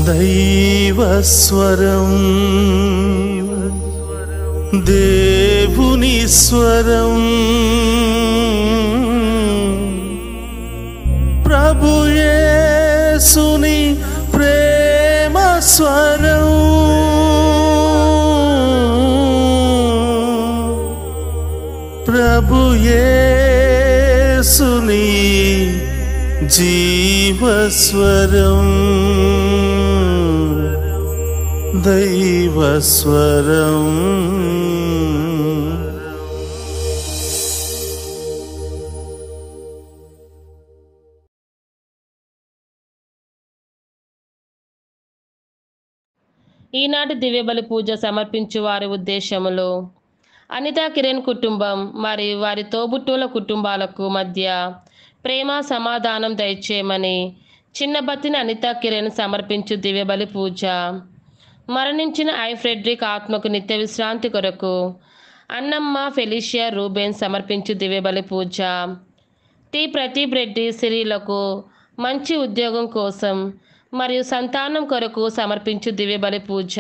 దైవస్వరం, దేవుని స్వరం, ప్రభు యేసుని ప్రేమ స్వరం, ప్రభు యేసుని జీవస్వరం, దైవస్వరం. ఈనాటి దివ్యబలి పూజ సమర్పించు వారి ఉద్దేశములు: అనితా కిరణ్ కుటుంబం మరియు వారి తోబుట్టువుల కుటుంబాలకు మధ్య ప్రేమ సమాధానం దయచేయమని చిన్నబత్తిన అనితా కిరణ్ సమర్పించు దివ్యబలి పూజ. మరణించిన ఐ ఫ్రెడ్రిక్ ఆత్మకు నిత్య విశ్రాంతి కొరకు అన్నమ్మ ఫెలిషియా రూబెన్ సమర్పించు దివ్యబలి పూజ. టి ప్రదీప్ రెడ్డి సిరిలకు మంచి ఉద్యోగం కోసం మరియు సంతానం కొరకు సమర్పించు దివ్యబలి పూజ.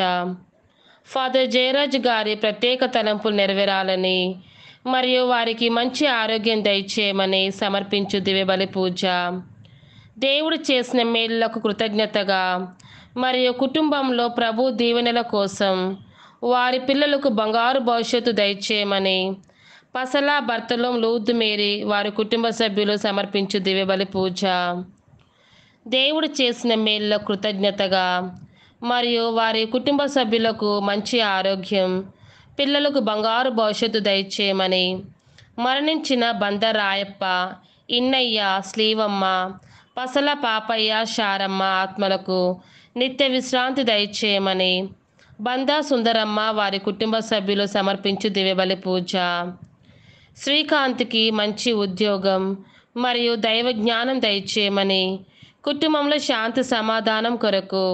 ఫాదర్ జయరాజ్ గారి ప్రత్యేక తలంపులు నెరవేరాలని మరియు వారికి మంచి ఆరోగ్యం దయచేయమని సమర్పించు దివ్యబలి పూజ. దేవుడు చేసిన మేలులకు కృతజ్ఞతగా మరియు కుటుంబంలో ప్రభు దీవెనల కోసం వారి పిల్లలకు బంగారు భవిష్యత్తు దయచేయమని పసల బర్తలోం లూద్ మేరీ వారి కుటుంబ సభ్యులు సమర్పించు దివ్యబలి పూజ. దేవుడు చేసిన మేలులకు కృతజ్ఞతగా మరియు వారి కుటుంబ సభ్యులకు మంచి ఆరోగ్యం, పిల్లలకు బంగారు భవిష్యత్తు దయచేయమని మరణించిన బందరాయప్ప, ఇన్నయ్య, శ్రీవమ్మ, పసల పాపయ్య, శారమ్మ ఆత్మలకు నిత్య విశ్రాంతి దయచేయమని బందా సుందరమ్మ వారి కుటుంబ సభ్యులు సమర్పించు దివ్యబలి పూజ. శ్రీకాంత్కి మంచి ఉద్యోగం మరియు దైవ జ్ఞానం దయచేయమని కుటుంబంలో శాంతి సమాధానం కొరకు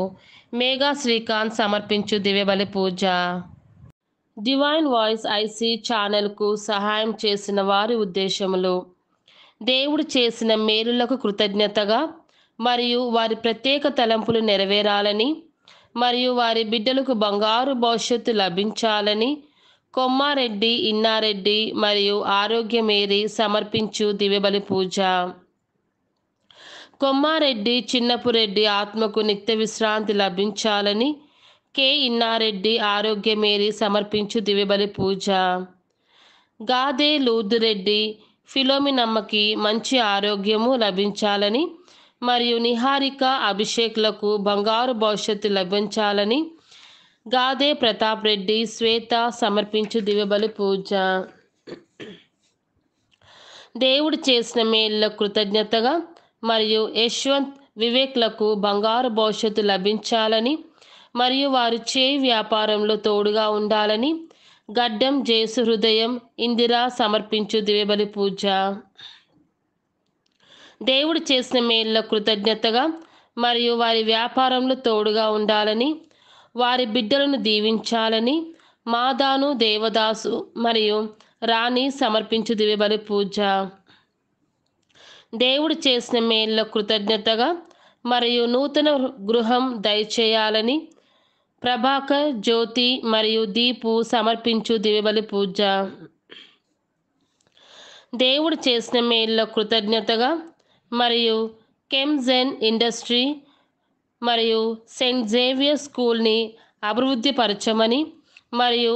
మేఘా శ్రీకాంత్ సమర్పించు దివ్యబలి పూజ. డివైన్ వాయిస్ ఐసీ ఛానల్కు సహాయం చేసిన వారి ఉద్దేశములు: దేవుడు చేసిన మేలులకు కృతజ్ఞతగా మరియు వారి ప్రత్యేక తలంపులు నెరవేరాలని మరియు వారి బిడ్డలకు బంగారు భవిష్యత్తు లభించాలని కొమ్మారెడ్డి, ఇన్నారెడ్డి మరియు ఆరోగ్యమేరి సమర్పించు దివ్యబలి పూజ. కొమ్మారెడ్డి చిన్నపురెడ్డి ఆత్మకు నిత్య విశ్రాంతి లభించాలని కె ఇన్నారెడ్డి, ఆరోగ్యమేరి సమర్పించు దివ్యబలి పూజ. గాదే లూదురెడ్డి ఫిలోమినమ్మకి మంచి ఆరోగ్యము లభించాలని మరియు నిహారిక, అభిషేక్లకు బంగారు భవిష్యత్తు లభించాలని గాదే ప్రతాప్ రెడ్డి, శ్వేత సమర్పించు దివ్యబలి పూజ. దేవుడు చేసిన మేలులకు కృతజ్ఞతగా మరియు యశ్వంత్, వివేక్లకు బంగారు భవిష్యత్తు లభించాలని మరియు వారు చేయి వ్యాపారంలో తోడుగా ఉండాలని గడ్డం జేసు హృదయం, ఇందిరా సమర్పించు దివ్యబలి పూజ. దేవుడు చేసిన మేలులకు కృతజ్ఞతగా మరియు వారి వ్యాపారంలో తోడుగా ఉండాలని వారి బిడ్డలను దీవించాలని మాదాను, దేవదాసు మరియు రాణి సమర్పించు దివ్యబలి పూజ. దేవుడు చేసిన మేలులకు కృతజ్ఞతగా మరియు నూతన గృహం దయచేయాలని ప్రభాకర్, జ్యోతి మరియు దీపు సమర్పించు దివ్యబలి పూజ. దేవుడు చేసిన మేలులకు కృతజ్ఞతగా మరియు కెమ్జెన్ ఇండస్ట్రీ మరియు సెయింట్ జేవియర్ స్కూల్ని అభివృద్ధి పరచమని మరియు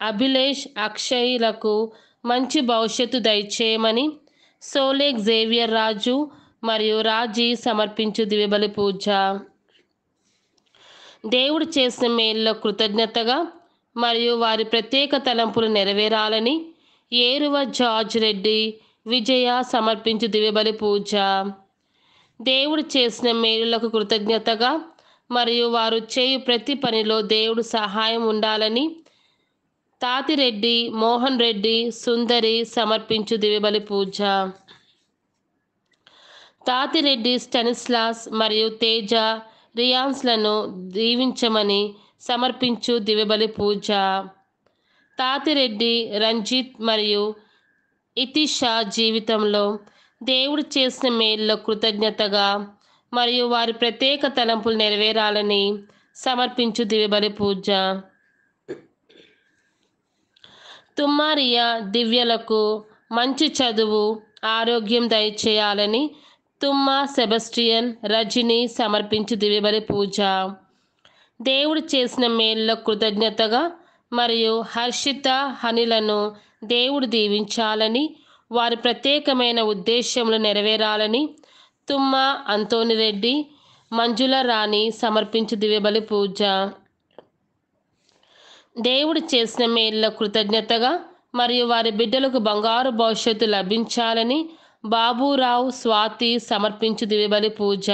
అభిలేష్, అక్షయ్లకు మంచి భవిష్యత్తు దయచేయమని సోలేక్ జేవియర్ రాజు మరియు రాజీ సమర్పించు దివ్యబలి పూజ. దేవుడు చేసిన మేలులకు కృతజ్ఞతగా మరియు వారి ప్రత్యేక తలంపులు నెరవేరాలని ఏరువ జార్జ్ రెడ్డి, విజయ సమర్పించు దివ్యబలి పూజ. దేవుడు చేసిన మేలులకు కృతజ్ఞతగా మరియు వారు చేయు ప్రతి పనిలో దేవుడు సహాయం ఉండాలని తాతిరెడ్డి, మోహన్ రెడ్డి, సుందరి సమర్పించు దివ్యబలి పూజ. తాతిరెడ్డి స్టెనిస్లాస్ మరియు తేజ, రియాన్స్లను దీవించమని సమర్పించు దివ్యబలి పూజ. తాతిరెడ్డి రంజిత్ మరియు ఇతిషా జీవితంలో దేవుడు చేసిన మేలులకు కృతజ్ఞతగా మరియు వారి ప్రత్యేక తలంపులు నెరవేరాలని సమర్పించు దివ్యబలి పూజ. తుమ్మారియా దివ్యలకు మంచి చదువు, ఆరోగ్యం దయచేయాలని తుమ్మా, సెబస్టియన్, రజిని సమర్పించు దివ్యబలి పూజ. దేవుడు చేసిన మేళ్ళకు కృతజ్ఞతగా మరియు హర్షిత, హనిలను దేవుడు దీవించాలని, వారి ప్రత్యేకమైన ఉద్దేశములు నెరవేరాలని తుమ్మా, అంతోనిరెడ్డి, మంజుల రాణి సమర్పించు దివ్యబలి పూజ. దేవుడు చేసిన మేళ్ళకు కృతజ్ఞతగా మరియు వారి బిడ్డలకు బంగారు భవిష్యత్తు లభించాలని బాబురావు, స్వాతి సమర్పించు దివ్యబలి పూజ.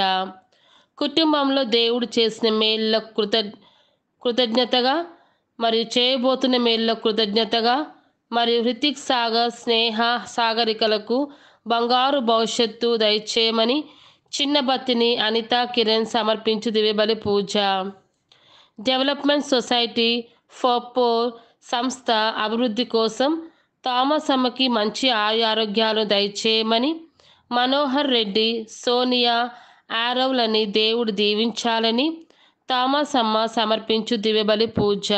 కుటుంబంలో దేవుడు చేసిన మేళ్ళకు కృతజ్ఞతగా మరియు చేయబోతున్న మేళ్ళకు కృతజ్ఞతగా మరియు హృతిక్, సాగర్, స్నేహ, సాగరికలకు బంగారు భవిష్యత్తు దయచేయమని చిన్నబత్తిని, అనిత, కిరణ్ సమర్పించు దివ్యబలి పూజ. డెవలప్మెంట్ సొసైటీ ఫర్ పోర్ సంస్థ అభివృద్ధి కోసం థామస్ అమ్మకి మంచి ఆరోగ్యాలు దయచేయమని మనోహర్ రెడ్డి, సోనియా, ఆరవ్లని దేవుడు దీవించాలని థామస్ అమ్మ సమర్పించు దివ్యబలి పూజ.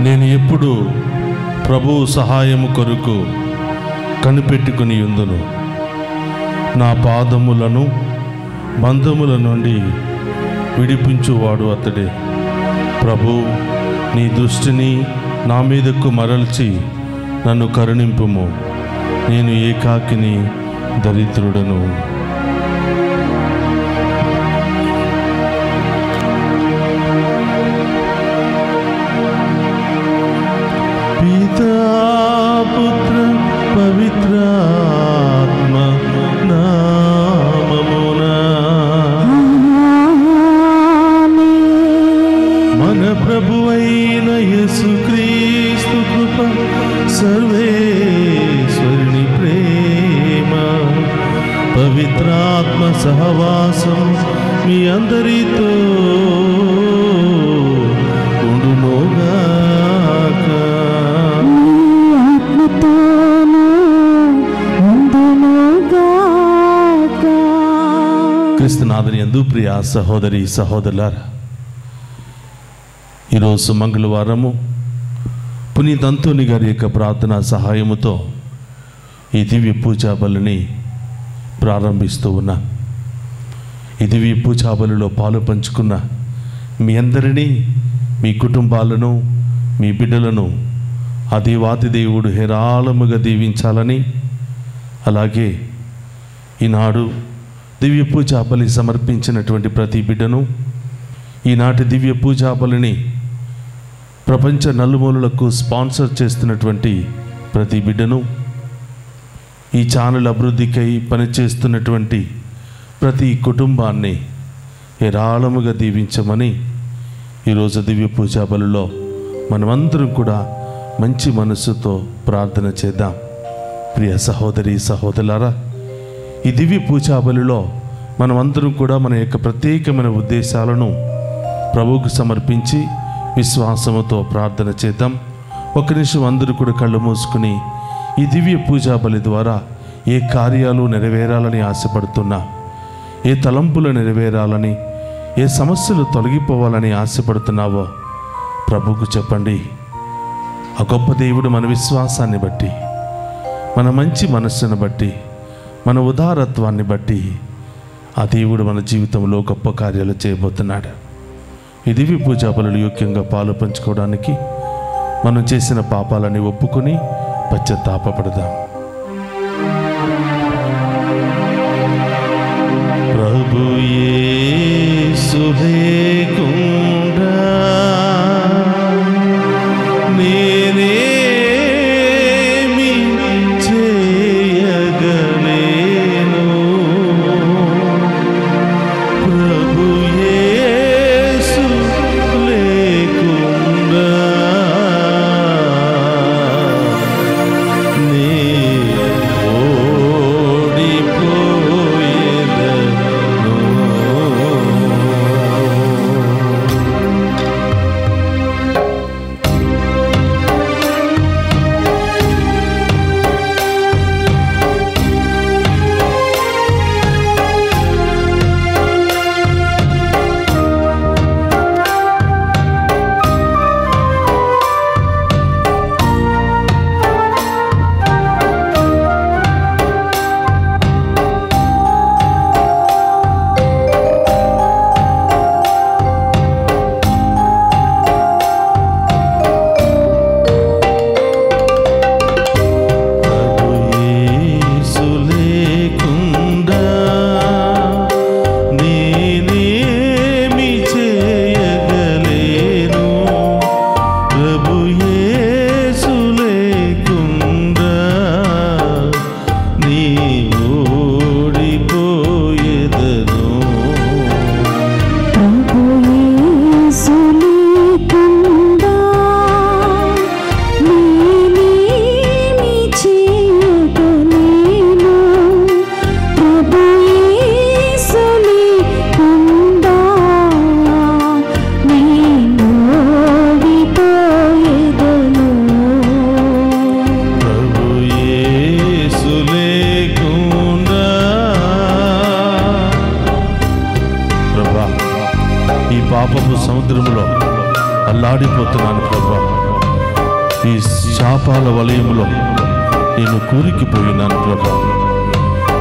నేను ఎప్పుడు ప్రభువు సహాయము కొరకు కనిపెట్టుకుని యుందును. నా పాదములను బంధముల నుండి విడిపించువాడు అతడే. ప్రభు, నీ దృష్టిని నా మీదకు మరల్చి నన్ను కరుణింపుము. నేను ఏకాకిని, దరిద్రుడను. పితా, పుత్ర, పవిత్రాత్మ నామమున మన ప్రభువైన యేసుక్రీస్తు కృప, సర్వేశ్వరుని ప్రేమ, పవిత్రాత్మ సహవాసం మీ అందరితో ఉండునుగాక. క్రీస్తునాథుని యందు ప్రియ సహోదరి సహోదరులారా, ఈరోజు మంగళవారము పునీత అంతోని గారి యొక్క ప్రార్థనా సహాయముతో ఈ దివ్య పూజా బలిని ప్రారంభిస్తూ ఉన్నా. ఈ దివ్య పూజా బలిలో పాలు పంచుకున్న మీ అందరినీ, మీ కుటుంబాలను, మీ బిడ్డలను ఆ దేవాతి దేవుడు హేరాళముగా దీవించాలని, అలాగే ఈనాడు దివ్య పూజా బలి సమర్పించినటువంటి ప్రతి బిడ్డను, ఈనాటి దివ్య పూజా బలిని ప్రపంచ నలుమూలలకు స్పాన్సర్ చేస్తున్నటువంటి ప్రతి బిడ్డను, ఈ ఛానల్ అభివృద్ధికై పనిచేస్తున్నటువంటి ప్రతి కుటుంబాన్ని ఏరాళముగా దీవించమని ఈరోజు దివ్య పూజా బలిలో మనమందరం కూడా మంచి మనసుతో ప్రార్థన చేద్దాం. ప్రియ సహోదరి సహోదరులారా, ఈ దివ్య పూజా బలిలో మనమందరం కూడా మన యొక్క ప్రత్యేకమైన ఉద్దేశాలను ప్రభువుకు సమర్పించి విశ్వాసముతో ప్రార్థన చేద్దాం. ఒక నిమిషం అందరూ కూడా కళ్ళు మూసుకుని ఈ దివ్య పూజా బలి ద్వారా ఏ కార్యాలు నెరవేరాలని ఆశపడుతున్నా, ఏ తలంపులు నెరవేరాలని, ఏ సమస్యలు తొలగిపోవాలని ఆశపడుతున్నావో ప్రభువుకు చెప్పండి. ఆ గొప్ప దేవుడు మన విశ్వాసాన్ని బట్టి, మన మంచి మనస్సును బట్టి, మన ఉదారత్వాన్ని బట్టి ఆ దేవుడు మన జీవితంలో గొప్ప కార్యాలు చేయబోతున్నాడు. ఈ దివ్య పూజా బలులు యోగ్యంగా పాలు పంచుకోవడానికి మనం చేసిన పాపాలని ఒప్పుకొని పశ్చాత్తాపపడదాం. ప్రభు యేసు లేకుండా నేనేమి చేయగలేను. ప్రభు యేసు లేకుండా పాపపు సముద్రంలో అల్లాడిపోతున్నాను ప్రభా. ఈ శాపాల వలయంలో నేను కూలికిపోయినాను ప్రభా.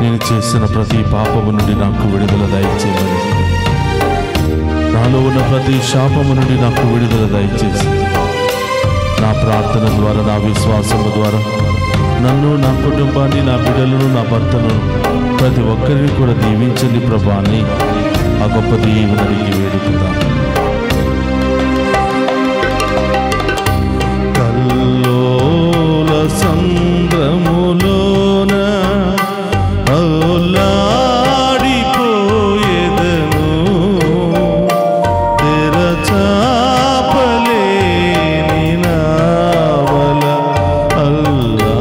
నేను చేసిన ప్రతి పాపము నుండి నాకు విడుదల దయచేయమని, నాలో ఉన్న ప్రతి శాపము నుండి నాకు విడుదల దయచేసి నా ప్రార్థన ద్వారా, నా విశ్వాసము ద్వారా నన్ను, నా కుటుంబాన్ని, నా బిడ్డలను, నా భర్తను, ప్రతి ఒక్కరిని కూడా దీవించండి ప్రభా అని ఆ గొప్ప దీవెనకి వేడుకుందాం. కల్లోల సంద్రములోన ఔలాడిపోయేదను, తెరచాపలేని నావల అల్లాడిపోయేదను.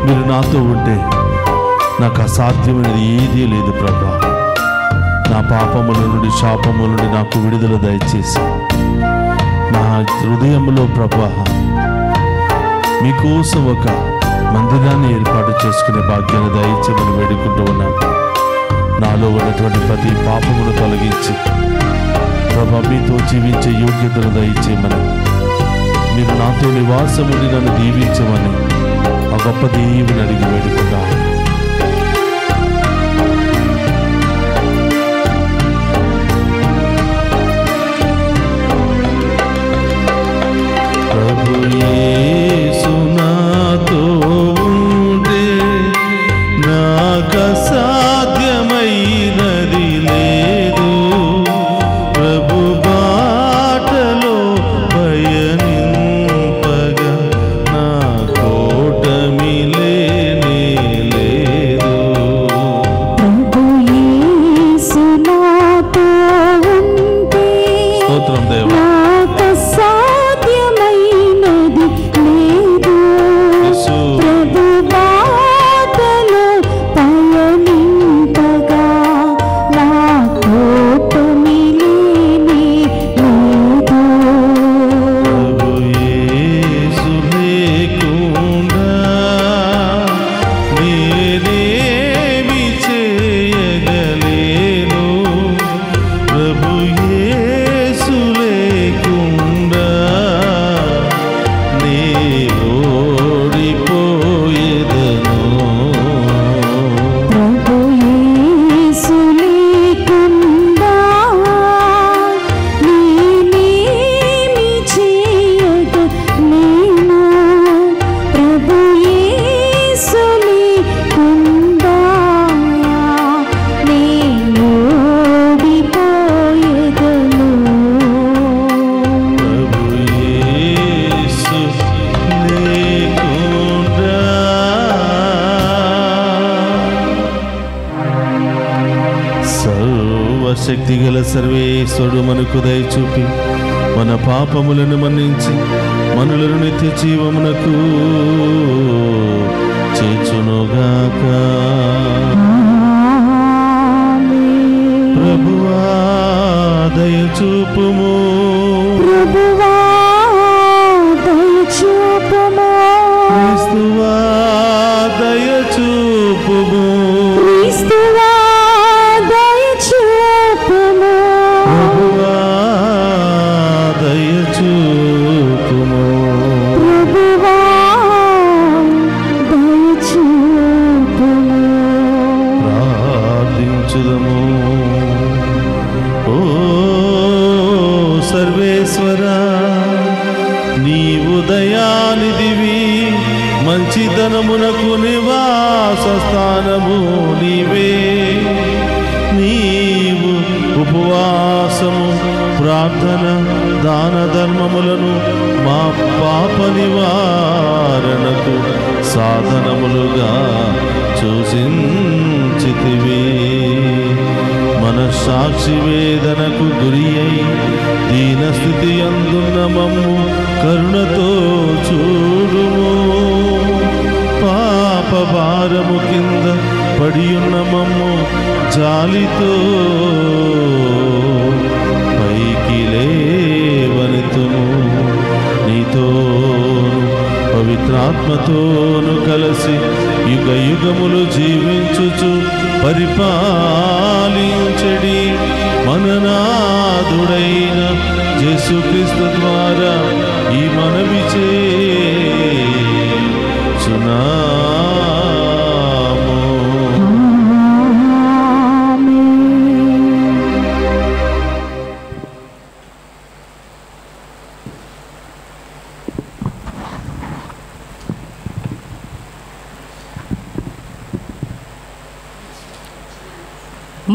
మీరు నాతో ఉంటే నాకు అసాధ్యమైనది ఏదీ లేదు ప్రభా. నా పాపముల నుండి శాపముల నుండి నాకు విడుదల దయచేసి నా హృదయంలో ప్రభా మీకోసం ఒక మందిరాన్ని ఏర్పాటు చేసుకునే భాగ్యాన్ని దయచేయమని వేడుకుంటూ ఉన్నాను. నాలో ఉన్నటువంటి ప్రతి పాపమును తొలగించి ప్రభా మీతో జీవించే యోగ్యతను దయచేయమని, మీరు నాతో నివాసముండి నన్ను దీవించమని ఆ గొప్ప దేవుని అడిగి వేడుకుంటాను. ప్రభు యేసు నాతో ఉంటే నాకు అసాధ్యమైనది లేదు. ప్రభు బాటలో పయనింపగా నా కోటమి లేనే లేదు. ప్రభు యేసు నాతో ఉంటే స్తోత్రం దేవా. నాకు అసాధ్యమైనది లేదు. ప్రభు బాటలో పయనింపగా నా కోటమి లేనే లేదు. ప్రభు యేసు లేకుండా నేనేమి చేయగలేను. ప్రభు యేసు లేకుండా నే ఓడిపోయేదను. ప్రభు యేసు లేకుండా నేనేమి చేయగలేను. ప్రభు యేసు లేకుండా నేను ఓడిపోయేదను. ప్రభు యేసు లేకుండా సర్వశక్తి గల సర్వేశ్వరుడు మనకు దయ చూపి మన పాపములను మన్నించి మనులను నిత్య జీవమునకు చేర్చునుగాక. ఆమేన్. ప్రభువా దయ చూపుము. ప్రభువా దయచూపుము. క్రీస్తువా దయ చూపుము. క్రీస్తువా దయచూపుము. ప్రభువా దయ చూపుము. ప్రభువా దయచూపుము. ప్రార్థించుదము. ఓ సర్వేశ్వరా, నీవు దయానిధివి, మంచితనమునకు నివాస స్థానము నీవే. నీవు ఉపవాసము, ప్రార్థన, దాన ధర్మములను మా పాప నివారణకు సాధనములుగా చూసించితివి. మన సాక్షి వేదనకు గురి అయి దీనస్థితి అందున్న మమ్ము కరుణతో చూడుము. పాప భారము కింద పడియున్న మమ్ము జాలితో పైకి లేవనెత్తుము. నీతో పవిత్రాత్మతోను కలిసి యుగ యుగములు జీవించుచు పరిపాలించడి మననాథుడైన యేసుక్రీస్తు ద్వారా ఈ మనవి చేయుచున్నాము. ఆమేన్.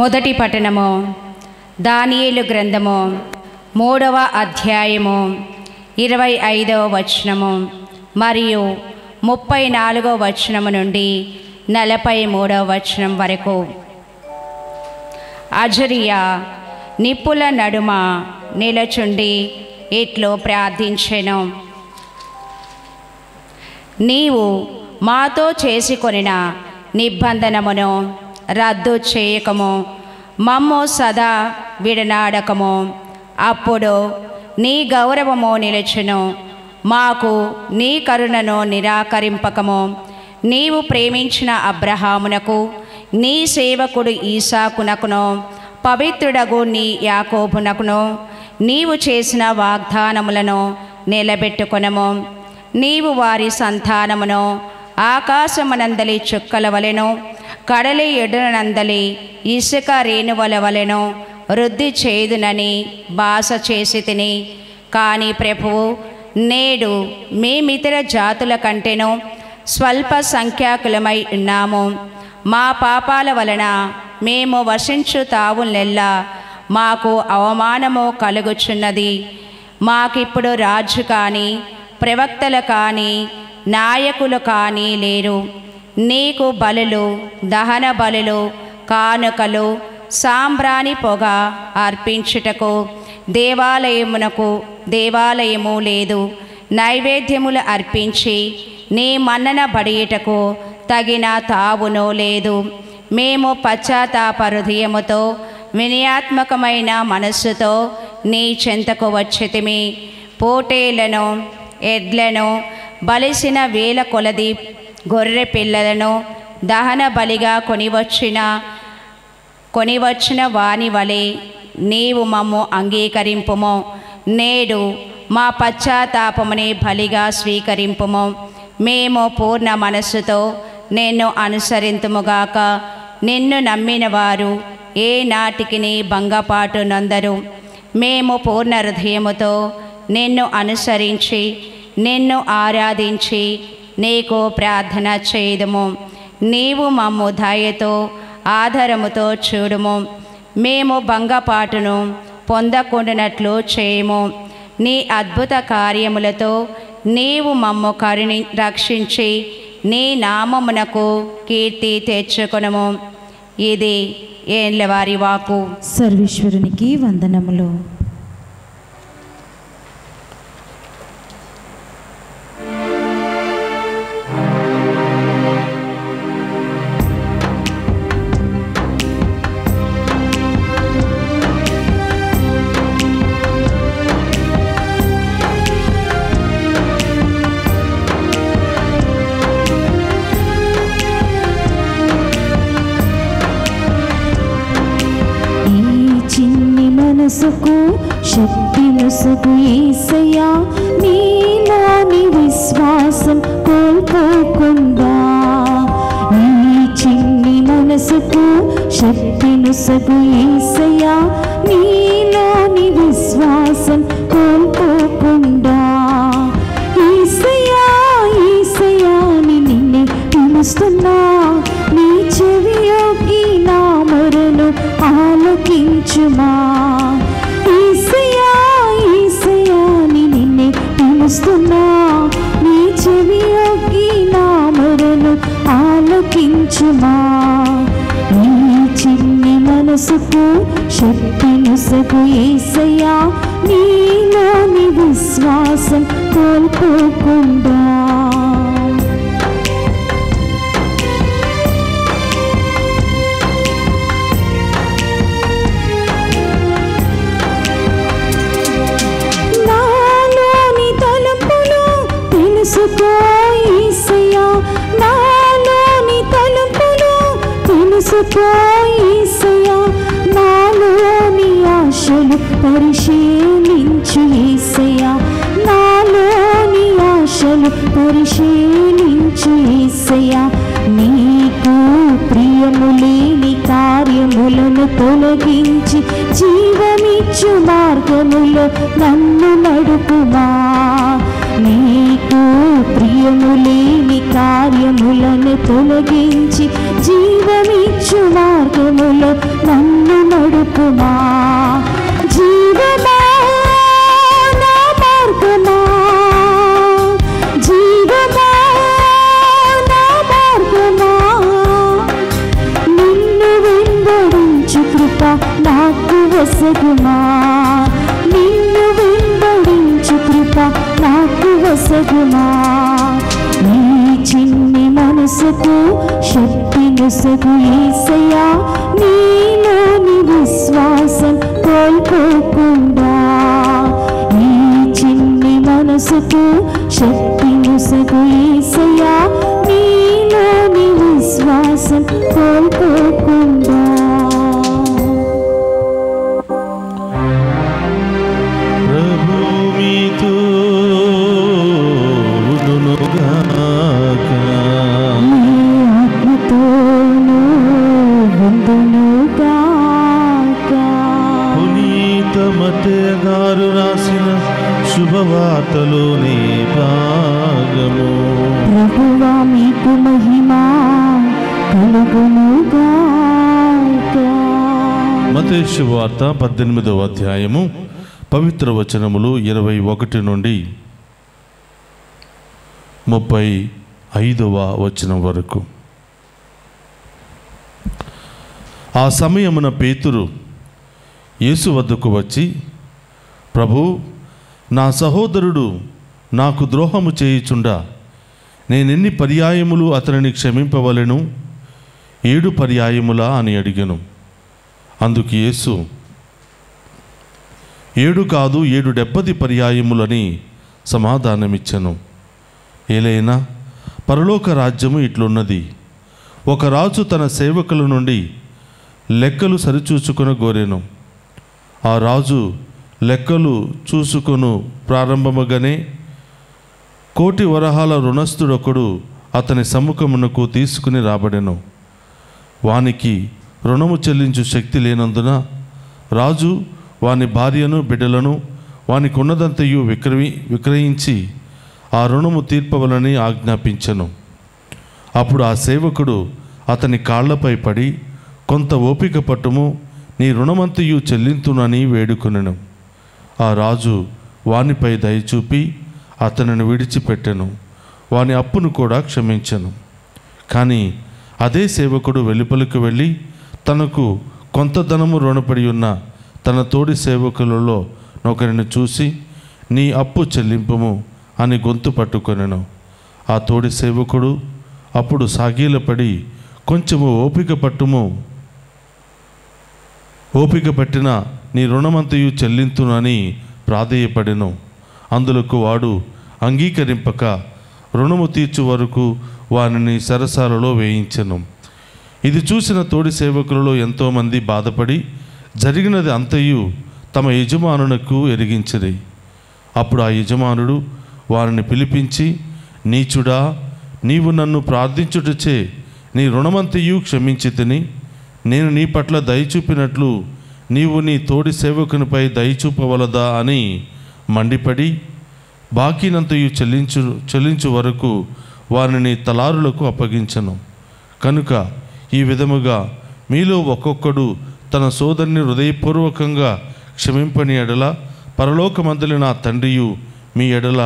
మొదటి పట్టణము దానియేలు గ్రంథము 3వ అధ్యాయము 25వ వచనము మరియు 34వ వచనము నుండి 43వ వచనం వరకు. అజరియా నిప్పుల నడుమ నిలచుండి ఇట్లు ప్రార్థించెను. నీవు మాతో చేసుకొనిన నిబంధనమును రద్దు చేయకము, మమ్ము సదా విడనాడకము. అప్పుడు నీ గౌరవము నిలుచును, మాకు నీ కరుణను నిరాకరింపకము. నీవు ప్రేమించిన అబ్రహామునకు, నీ సేవకుడు ఈసాకునకును, పవిత్రుడగు నీ యాకోబునకును నీవు చేసిన వాగ్దానములను నిలబెట్టుకొనము. నీవు వారి సంతానమును ఆకాశమునందలి చుక్కల వలెను, కడలి ఎడునందలి ఇసుక రేణువల వలెను వృద్ధి చేయుదునని భాష చేసి తిని. కానీ ప్రభువు, నేడు మేమితర జాతుల కంటేను స్వల్ప సంఖ్యాకులమై ఉన్నాము. మా పాపాల వలన మేము వసించు తావులెల్లా మాకు అవమానము కలుగుచున్నది. మాకిప్పుడు రాజు కానీ, ప్రవక్తలు కానీ, నాయకులు కానీ లేరు. నీకు బలులు, దహన బలులు, కానుకలు, సాంబ్రాణి పొగ అర్పించుటకు దేవాలయము లేదు. నైవేద్యములు అర్పించి నీ మన్నన బడియుటకు తగిన తావును లేదు. మేము పశ్చాత్తాప హృదయముతో, వినయాత్మకమైన మనస్సుతో నీ చెంతకు వచ్చితిమి. పోటేలను, ఎడ్లను, బలిసిన వేల కొలది గొర్రె పిల్లలను దహన బలిగా కొనివచ్చిన వాని వలె నీవు మమ్ము అంగీకరింపుము. నేడు మా పశ్చాత్తాపముని బలిగా స్వీకరింపుము. మేము పూర్ణ మనస్సుతో నిన్ను అనుసరింతుముగాక. నిన్ను నమ్మిన వారు ఏ నాటికి భంగపాటు నొందరు. మేము పూర్ణ హృదయముతో నిన్ను అనుసరించి నిన్ను ఆరాధించి నీకు ప్రార్థన చేయుదుము. నీవు మమ్ము దయతో ఆధారముతో చూడుము. మేము భంగపాటును పొందకుండానట్లు చేయము. నీ అద్భుత కార్యములతో నీవు మమ్ము రక్షించి నీ నామమునకు కీర్తి తెచ్చుకొనుము. ఇది ఏళ్ళవారి వాకు. సర్వేశ్వరునికి వందనములు. మనసుకు శక్తి నొసగు యేసయ్యా, నీలోని విశ్వాసం కోల్పోకుండా. ఈ చిన్ని మనసుకు శక్తి నొసగు యేసయ్యా, నీలోని విశ్వాసం కోల్పోకుండా. యేసయ్యా యేసయ్యా అని నిన్నే పిలుస్తున్నా, నీ చెవియోకి నా మొరను ఆలకించుమా. నీ చెవియోకి నా మొరను ఆలకించుమా. నీ చిన్ని మనసుకు శక్తి నొసగు యేసయ్యా, నీలోని విశ్వాసం కోల్పోకుండా. తెలుసుకో యేసయ్యా, నాలోని తలుపులు తెలుసుకో యేసయ్యా, నాలోని ఆశలు పరిశీలించు యేసయ్యా, నాలోని ఆశలు పరిశీలించు యేసయ్యా. నీకు ప్రియము లేని కార్యములను తొలగించి జీవమిచ్చు మార్గములో నన్ను నడుపుమా. నీకు ప్రియము లేని కార్యములను తొలగించి జీవమిచ్చు మార్గములో నన్ను నడుపుమా. జీవమా నా మార్గమా, జీవమా నా మార్గమా, నిన్ను వెంబడించు కృప నాకు వసగుమా. నిన్ను వెంబడించు కృప నాకు వసగుమా. నీ చిన్ని మనసుకు శక్తి నొసగు యేసయ్యా నీలోని విశ్వాసం కోల్పోకుండా ఈ చిన్ని మనసుకు శక్తి నొసగు యేసయ్యా నీలోని విశ్వాసం కోల్పోకుండా ప్రభు మీతో ఉండునుగాక. నీ ఆత్మతోనూ ఉండునుగాక. పునీత మత్తయి గారు రాసిన శుభవార్తలోని భాగము. ప్రభువా మీకు మహిమా కలుగునుగాక. మత్తయి శుభవార్త 18వ అధ్యాయము పవిత్ర వచనములు 21 నుండి 35వ వచనం వరకు. ఆ సమయమున పేతురు యేసు వద్దకు వచ్చి, ప్రభు, నా సహోదరుడు నాకు ద్రోహము చేయుచుండా నేనెన్ని పర్యాయములు అతనిని క్షమింపవలెను? 7 పర్యాయములా అని అడిగెను. అందుకు యేసు, 7 కాదు 70 పర్యాయములని సమాధానమిచ్చెను. ఏలైనా పరలోక రాజ్యము ఇట్లున్నది. ఒక రాజు తన సేవకుల నుండి లెక్కలు సరిచూచుకొని గోరెను. ఆ రాజు లెక్కలు చూసుకొను ప్రారంభముగానే 1,000,000 వరహాల రుణస్థుడొకడు అతని సముఖమునకు తీసుకుని రాబడెను. వానికి రుణము చెల్లించు శక్తి లేనందున రాజు వాని భార్యను బిడ్డలను వానికి ఉన్నదంతయు విక్రయించి ఆ రుణము తీర్పవలని ఆజ్ఞాపించెను. అప్పుడు ఆ సేవకుడు అతని కాళ్లపై పడి, కొంత ఓపిక పట్టుము, నీ రుణమంతయు చెల్లింతునని వేడుకొనెను. ఆ రాజు వానిపై దయచూపి అతనిని విడిచిపెట్టెను. వాని అప్పును కూడా క్షమించెను. కానీ అదే సేవకుడు వెలుపలకు వెళ్ళి తనకు కొంత ధనము రుణపడి ఉన్న తన తోడి సేవకులలో ఒకరిని చూసి, నీ అప్పు చెల్లింపుము అని గొంతు పట్టుకొనెను. ఆ తోడి సేవకుడు అప్పుడు సాగీలపడి, కొంచెము ఓపిక పట్టుము, ఓపిక పట్టిన నీ రుణమంతయు చెల్లింతునని ప్రాధేయపడెను. అందులకు వాడు అంగీకరింపక రుణము తీర్చు వరకు వానిని సరసాలలో వేయించెను. ఇది చూసిన తోడి సేవకులలో ఎంతోమంది బాధపడి జరిగినది అంతయు తమ యజమానునకు ఎరిగించిరి. అప్పుడు ఆ యజమానుడు వారిని పిలిపించి, నీచుడా, నీవు నన్ను ప్రార్థించుటచే నీ రుణమంతయు క్షమించి తిని, నేను నీ పట్ల దయచూపినట్లు నీవు నీ తోడి సేవకునిపై దయచూపవలదా అని మండిపడి బాకీనంతయు చెల్లించు వరకు వారిని తలారులకు అప్పగించను. కనుక ఈ విధముగా మీలో ఒక్కొక్కడు తన సోదరుని హృదయపూర్వకంగా క్షమింపని ఎడల పరలోకమందులి నా తండ్రియు మీ ఎడల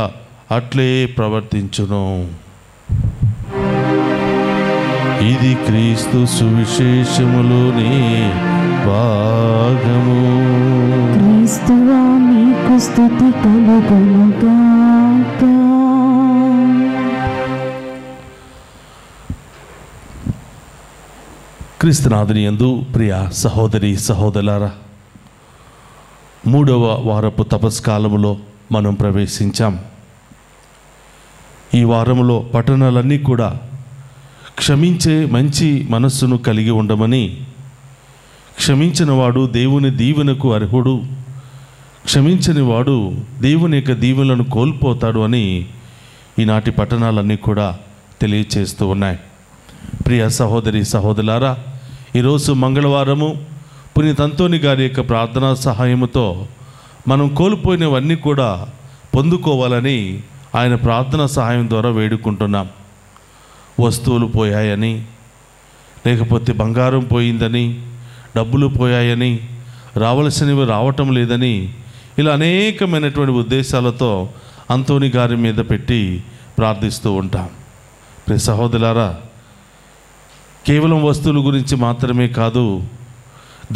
అట్లే ప్రవర్తించును. ఇది క్రీస్తు సువిశేషములోని భాగము. క్రీస్తువా మీకు స్తుతి కలుగునుగాక. క్రీస్తునాథుని యందు ప్రియ సహోదరి సహోదరులారా, 3వ వారపు తపస్కాలములో మనం ప్రవేశించాం. ఈ వారములో పట్టణాలన్నీ కూడా క్షమించే మంచి మనస్సును కలిగి ఉండమని, క్షమించిన వాడు దేవుని దీవెనకు అర్హుడు, క్షమించని వాడు దేవుని యొక్క దీవెనలను కోల్పోతాడు అని ఈనాటి పట్టణాలన్నీ కూడా తెలియచేస్తూ ఉన్నాయి. ప్రియ సహోదరి సహోదరులారా, ఈరోజు మంగళవారము పునీత అంతోని గారి యొక్క ప్రార్థనా సహాయముతో మనం కోల్పోయినవన్నీ కూడా పొందుకోవాలని ఆయన ప్రార్థనా సహాయం ద్వారా వేడుకుంటున్నాం. వస్తువులు పోయాయని, లేకపోతే బంగారం పోయిందని, డబ్బులు పోయాయని, రావలసినవి రావటం లేదని, ఇలా అనేకమైనటువంటి ఉద్దేశాలతో అంతోని గారి మీద పెట్టి ప్రార్థిస్తూ ఉంటాం. ప్రియ సహోదరులారా, కేవలం వస్తువుల గురించి మాత్రమే కాదు,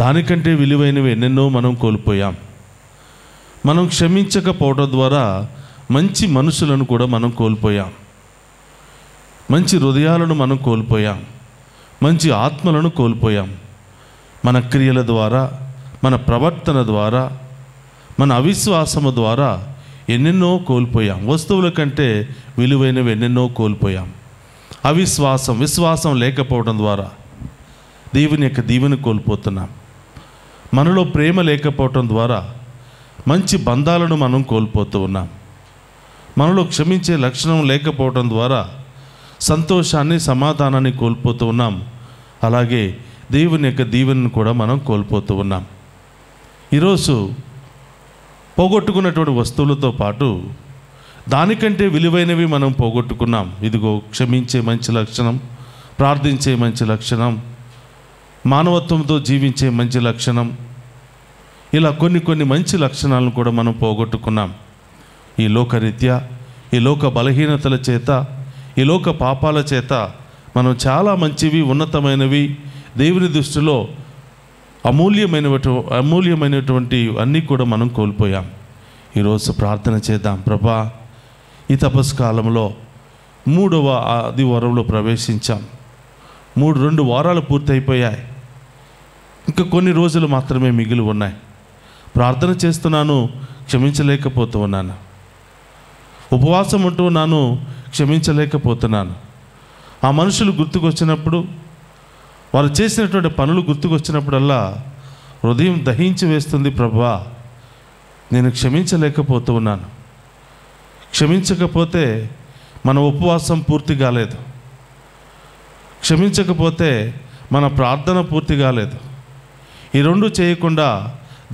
దానికంటే విలువైనవి ఎన్నెన్నో మనం కోల్పోయాం. మనం క్షమించకపోవడం ద్వారా మంచి మనుషులను కూడా మనం కోల్పోయాం. మంచి హృదయాలను మనం కోల్పోయాం, మంచి ఆత్మలను కోల్పోయాం. మన క్రియల ద్వారా, మన ప్రవర్తన ద్వారా, మన అవిశ్వాసము ద్వారా ఎన్నెన్నో కోల్పోయాం. వస్తువుల కంటే విలువైనవి ఎన్నెన్నో కోల్పోయాం. విశ్వాసం లేకపోవడం ద్వారా దేవుని యొక్క దీవెన కోల్పోతున్నాం. మనలో ప్రేమ లేకపోవటం ద్వారా మంచి బంధాలను మనం కోల్పోతూ ఉన్నాం. మనలో క్షమించే లక్షణం లేకపోవటం ద్వారా సంతోషాన్ని, సమాధానాన్ని కోల్పోతూ ఉన్నాం. అలాగే దేవుని యొక్క దీవెనను కూడా మనం కోల్పోతూ ఉన్నాం. ఈరోజు పోగొట్టుకున్నటువంటి వస్తువులతో పాటు దానికంటే విలువైనవి మనం పోగొట్టుకున్నాం. ఇదిగో క్షమించే మంచి లక్షణం, ప్రార్థించే మంచి లక్షణం, మానవత్వంతో జీవించే మంచి లక్షణం, ఇలా కొన్ని మంచి లక్షణాలను కూడా మనం పోగొట్టుకున్నాం. ఈ లోకరీత్యా, ఈ లోక బలహీనతల చేత, ఈ లోక పాపాల చేత మనం చాలా మంచివి, ఉన్నతమైనవి, దేవుని దృష్టిలో అమూల్యమైనటువంటి అన్నీ కూడా మనం కోల్పోయాం. ఈరోజు ప్రార్థన చేద్దాం. ప్రభా, ఈ తపస్కాలంలో 3వ ఆదివారంలో ప్రవేశించాం. 2 వారాలు పూర్తయిపోయాయి. ఇంకా కొన్ని రోజులు మాత్రమే మిగిలి ఉన్నాయి. ప్రార్థన చేస్తున్నాను, క్షమించలేకపోతూ ఉన్నాను. ఉపవాసం ఉంటూ ఉన్నాను, క్షమించలేకపోతున్నాను. ఆ మనుషులు గుర్తుకొచ్చినప్పుడు, వారు చేసినటువంటి పనులు గుర్తుకొచ్చినప్పుడల్లా హృదయం దహించి వేస్తుంది. ప్రభువా, నేను క్షమించలేకపోతూ ఉన్నాను. క్షమించకపోతే మన ఉపవాసం పూర్తి కాలేదు, క్షమించకపోతే మన ప్రార్థన పూర్తి కాలేదు. ఈ 2 చేయకుండా